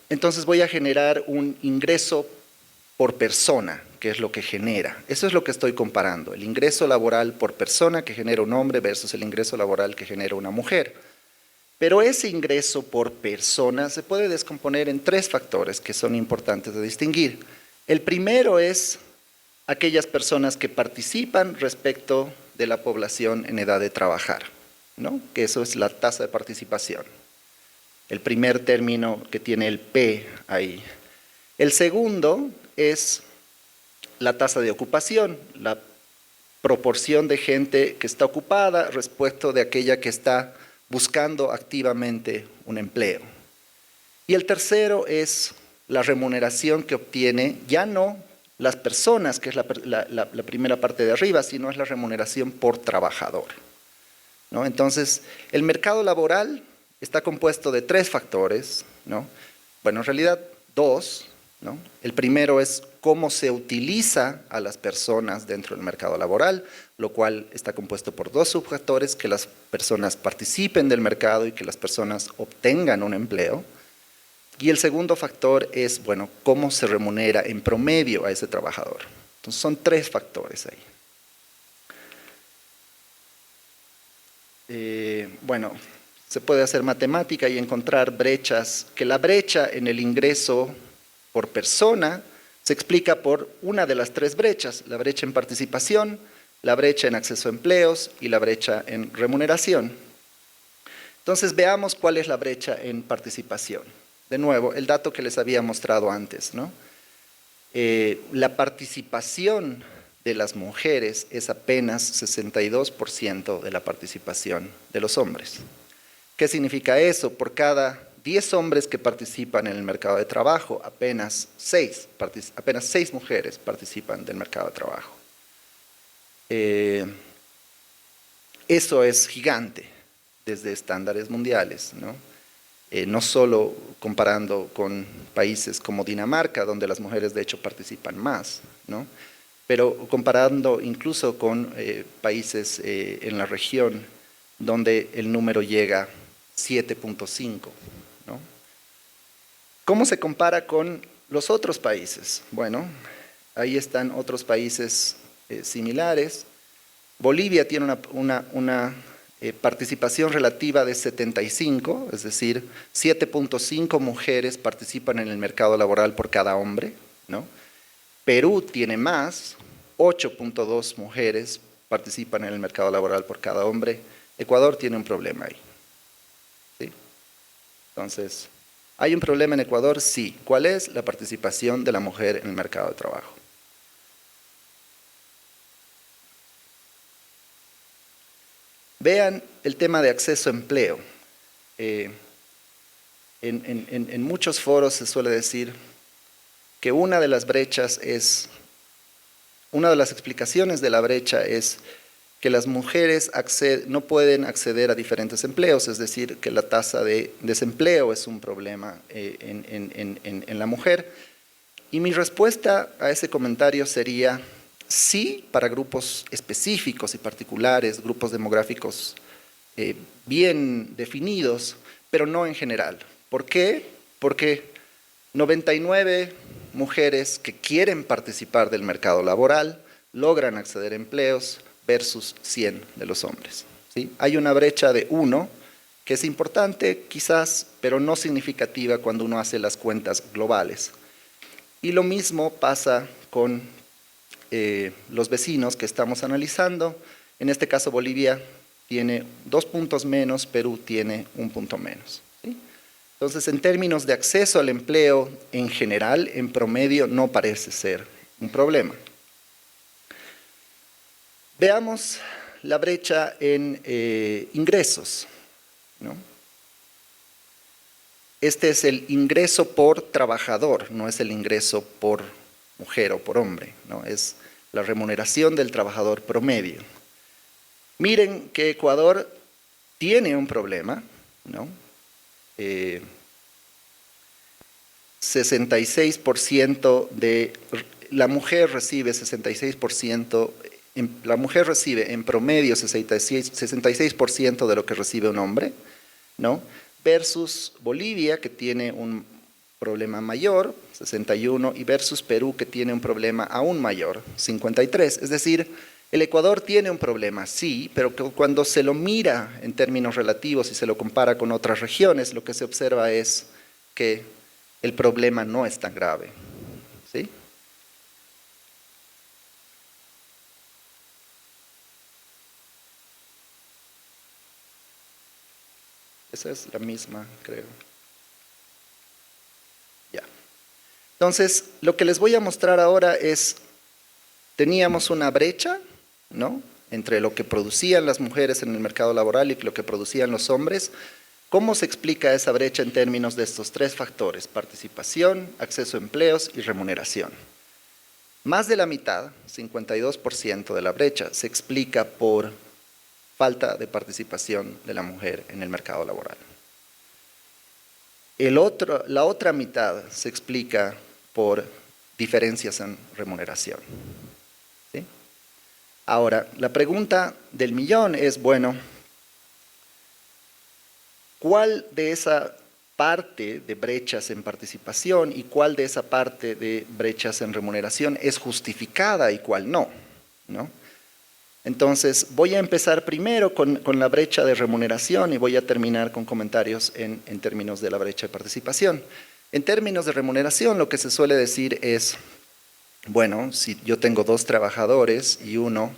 Entonces voy a generar un ingreso por persona, que es lo que genera. Eso es lo que estoy comparando, el ingreso laboral por persona que genera un hombre versus el ingreso laboral que genera una mujer. Pero ese ingreso por persona se puede descomponer en 3 factores que son importantes de distinguir. El primero es aquellas personas que participan respecto de la población en edad de trabajar, ¿no? Que eso es la tasa de participación. El primer término que tiene el P ahí. El segundo es la tasa de ocupación, la proporción de gente que está ocupada respecto de aquella que está buscando activamente un empleo. Y el tercero es la remuneración que obtiene, ya no las personas, que es la primera parte de arriba, sino es la remuneración por trabajador, ¿no? Entonces, el mercado laboral está compuesto de 3 factores, ¿no? Bueno, en realidad 2, ¿no? El primero es cómo se utiliza a las personas dentro del mercado laboral, lo cual está compuesto por 2 subfactores, que las personas participen del mercado y que las personas obtengan un empleo. Y el segundo factor es, bueno, cómo se remunera en promedio a ese trabajador. Entonces son 3 factores ahí. Bueno, se puede hacer matemática y encontrar brechas, que la brecha en el ingreso por persona se explica por una de las 3 brechas, la brecha en participación, la brecha en acceso a empleos y la brecha en remuneración. Entonces veamos cuál es la brecha en participación. De nuevo, el dato que les había mostrado antes, ¿no? La participación de las mujeres es apenas 62% de la participación de los hombres. ¿Qué significa eso? Por cada 10 hombres que participan en el mercado de trabajo, apenas 6 mujeres participan del mercado de trabajo. Eso es gigante desde estándares mundiales, ¿no? No solo comparando con países como Dinamarca, donde las mujeres de hecho participan más, ¿no? Pero comparando incluso con países en la región, donde el número llega a 7.5, ¿no? ¿Cómo se compara con los otros países? Bueno, ahí están otros países similares. Bolivia tiene una participación relativa de 75, es decir, 7.5 mujeres participan en el mercado laboral por cada hombre, ¿no? Perú tiene más, 8.2 mujeres participan en el mercado laboral por cada hombre. Ecuador tiene un problema ahí, ¿sí? Entonces, ¿hay un problema en Ecuador? Sí. ¿Cuál es? La participación de la mujer en el mercado de trabajo. Vean el tema de acceso a empleo. En muchos foros se suele decir que una de las explicaciones de la brecha es que las mujeres no pueden acceder a diferentes empleos, es decir, que la tasa de desempleo es un problema en la mujer. Y mi respuesta a ese comentario sería: sí, para grupos específicos y particulares, grupos demográficos bien definidos, pero no en general. ¿Por qué? Porque 99 mujeres que quieren participar del mercado laboral logran acceder a empleos versus 100 de los hombres, ¿sí? Hay una brecha de 1 que es importante quizás, pero no significativa cuando uno hace las cuentas globales. Y lo mismo pasa con los vecinos que estamos analizando. En este caso Bolivia tiene 2 puntos menos, Perú tiene 1 punto menos, ¿sí? Entonces, en términos de acceso al empleo en general, en promedio, no parece ser un problema. Veamos la brecha en ingresos, ¿no? Este es el ingreso por trabajador, no es el ingreso por mujer o por hombre, ¿no? Es la remuneración del trabajador promedio. Miren que Ecuador tiene un problema, ¿no? 66% de la mujer recibe 66%, la mujer recibe en promedio 66% de lo que recibe un hombre, ¿no? Versus Bolivia, que tiene un problema mayor, 61, y versus Perú, que tiene un problema aún mayor, 53. Es decir, el Ecuador tiene un problema, sí, pero que cuando se lo mira en términos relativos y se lo compara con otras regiones, lo que se observa es que el problema no es tan grave, ¿sí? Esa es la misma, creo. Ya. Entonces, lo que les voy a mostrar ahora es, teníamos una brecha, ¿no?, entre lo que producían las mujeres en el mercado laboral y lo que producían los hombres. ¿Cómo se explica esa brecha en términos de estos tres factores? Participación, acceso a empleos y remuneración. Más de la mitad, 52% de la brecha, se explica por falta de participación de la mujer en el mercado laboral. La otra mitad se explica por diferencias en remuneración. ¿Sí? Ahora, la pregunta del millón es, bueno, ¿cuál de esa parte de brechas en participación y cuál de esa parte de brechas en remuneración es justificada y cuál no? ¿No? Entonces, voy a empezar primero con la brecha de remuneración y voy a terminar con comentarios en términos de la brecha de participación. En términos de remuneración, lo que se suele decir es, bueno, si yo tengo dos trabajadores y uno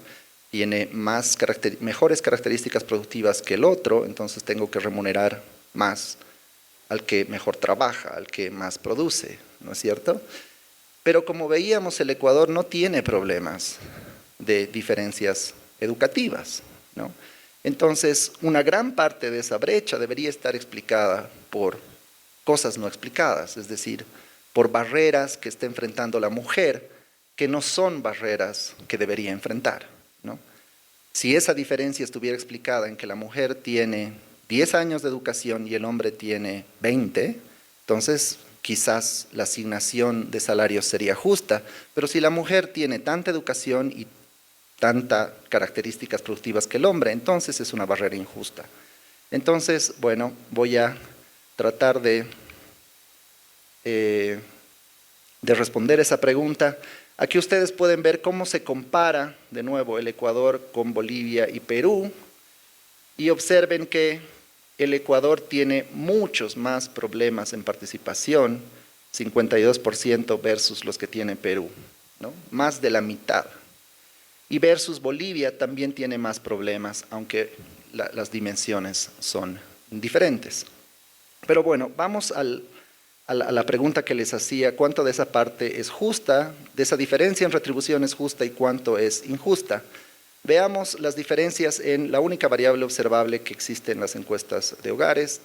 tiene mejores características productivas que el otro, entonces tengo que remunerar más al que mejor trabaja, al que más produce, ¿no es cierto? Pero como veíamos, el Ecuador no tiene problemas de diferencias educativas, ¿no? Entonces, una gran parte de esa brecha debería estar explicada por cosas no explicadas, es decir, por barreras que está enfrentando la mujer, que no son barreras que debería enfrentar, ¿no? Si esa diferencia estuviera explicada en que la mujer tiene 10 años de educación y el hombre tiene 20, entonces quizás la asignación de salarios sería justa, pero si la mujer tiene tanta educación y tantas características productivas que el hombre, entonces es una barrera injusta. Entonces, bueno, voy a tratar de responder esa pregunta. Aquí ustedes pueden ver cómo se compara de nuevo el Ecuador con Bolivia y Perú, y observen que el Ecuador tiene muchos más problemas en participación, 52% versus los que tiene Perú, ¿no? Más de la mitad. Y versus Bolivia también tiene más problemas, aunque las dimensiones son diferentes. Pero bueno, vamos a la pregunta que les hacía, ¿cuánto de esa parte es justa, de esa diferencia en retribución es justa y cuánto es injusta? Veamos las diferencias en la única variable observable que existe en las encuestas de hogares,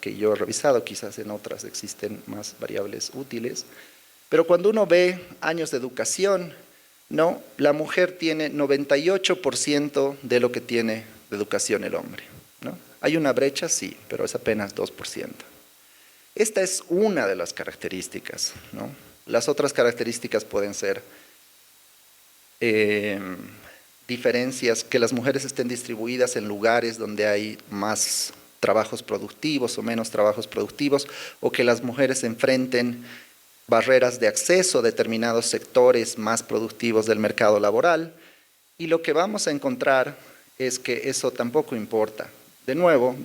que yo he revisado, quizás en otras existen más variables útiles, pero cuando uno ve años de educación, no, la mujer tiene 98% de lo que tiene de educación el hombre, ¿no? ¿Hay una brecha? Sí, pero es apenas 2%. Esta es una de las características, ¿no? Las otras características pueden ser diferencias, que las mujeres estén distribuidas en lugares donde hay más trabajos productivos o menos trabajos productivos, o que las mujeres enfrenten barreras de acceso a determinados sectores más productivos del mercado laboral, y lo que vamos a encontrar es que eso tampoco importa. De nuevo,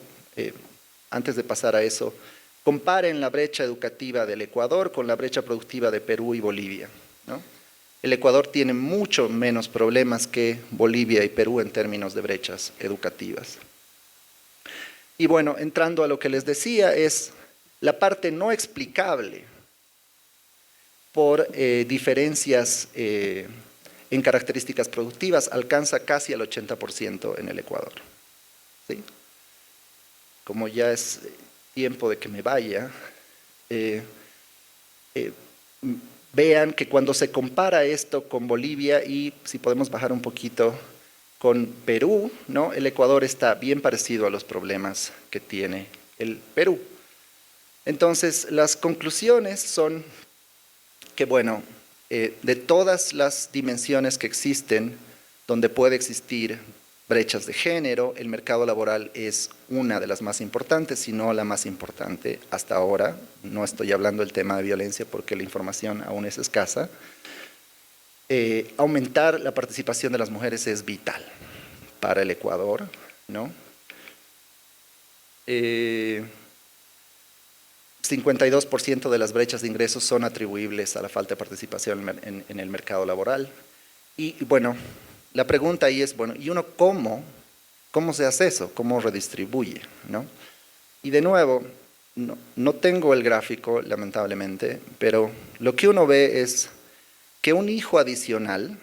antes de pasar a eso, comparen la brecha educativa del Ecuador con la brecha productiva de Perú y Bolivia, ¿no? El Ecuador tiene mucho menos problemas que Bolivia y Perú en términos de brechas educativas. Y bueno, entrando a lo que les decía, es la parte no explicable por diferencias en características productivas, alcanza casi el 80% en el Ecuador, ¿sí? Como ya es tiempo de que me vaya, vean que cuando se compara esto con Bolivia y, si podemos bajar un poquito, con Perú, ¿no? El Ecuador está bien parecido a los problemas que tiene el Perú. Entonces, las conclusiones son que, bueno, de todas las dimensiones que existen, donde puede existir brechas de género, el mercado laboral es una de las más importantes, si no la más importante hasta ahora. No estoy hablando del tema de violencia porque la información aún es escasa. Aumentar la participación de las mujeres es vital para el Ecuador, ¿no? 52% de las brechas de ingresos son atribuibles a la falta de participación en el mercado laboral. Y bueno, la pregunta ahí es, bueno, ¿y uno cómo se hace eso? ¿Cómo redistribuye? ¿No? Y de nuevo, no tengo el gráfico, lamentablemente, pero lo que uno ve es que un hijo adicional,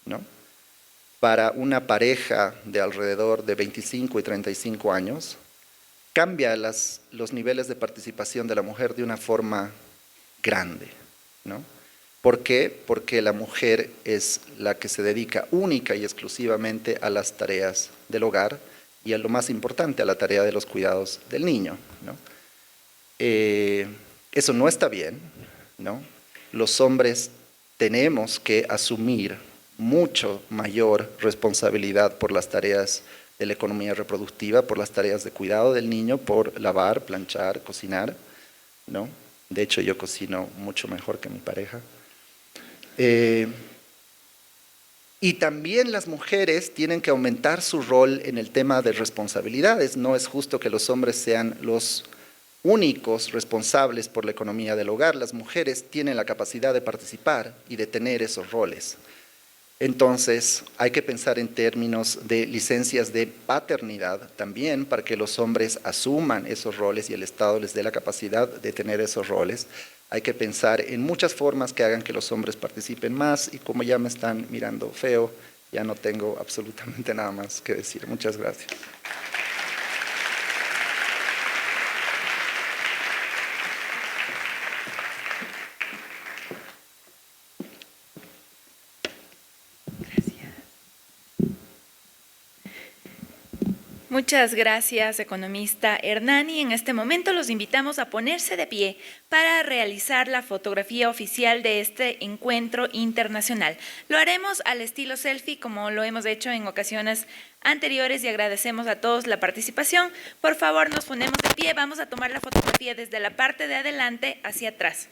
¿no?, para una pareja de alrededor de 25 y 35 años, cambia los niveles de participación de la mujer de una forma grande, ¿no? ¿Por qué? Porque la mujer es la que se dedica única y exclusivamente a las tareas del hogar y a lo más importante, a la tarea de los cuidados del niño, ¿no? Eso no está bien, ¿no? Los hombres tenemos que asumir mucho mayor responsabilidad por las tareas de la economía reproductiva, por las tareas de cuidado del niño, por lavar, planchar, cocinar, ¿no? De hecho, yo cocino mucho mejor que mi pareja. Y también las mujeres tienen que aumentar su rol en el tema de responsabilidades. No es justo que los hombres sean los únicos responsables por la economía del hogar. Las mujeres tienen la capacidad de participar y de tener esos roles. Entonces, hay que pensar en términos de licencias de paternidad también para que los hombres asuman esos roles y el Estado les dé la capacidad de tener esos roles. Hay que pensar en muchas formas que hagan que los hombres participen más y como ya me están mirando feo, ya no tengo absolutamente nada más que decir. Muchas gracias. Muchas gracias, economista Hernani. En este momento los invitamos a ponerse de pie para realizar la fotografía oficial de este encuentro internacional. Lo haremos al estilo selfie, como lo hemos hecho en ocasiones anteriores, y agradecemos a todos la participación. Por favor, nos ponemos de pie. Vamos a tomar la fotografía desde la parte de adelante hacia atrás.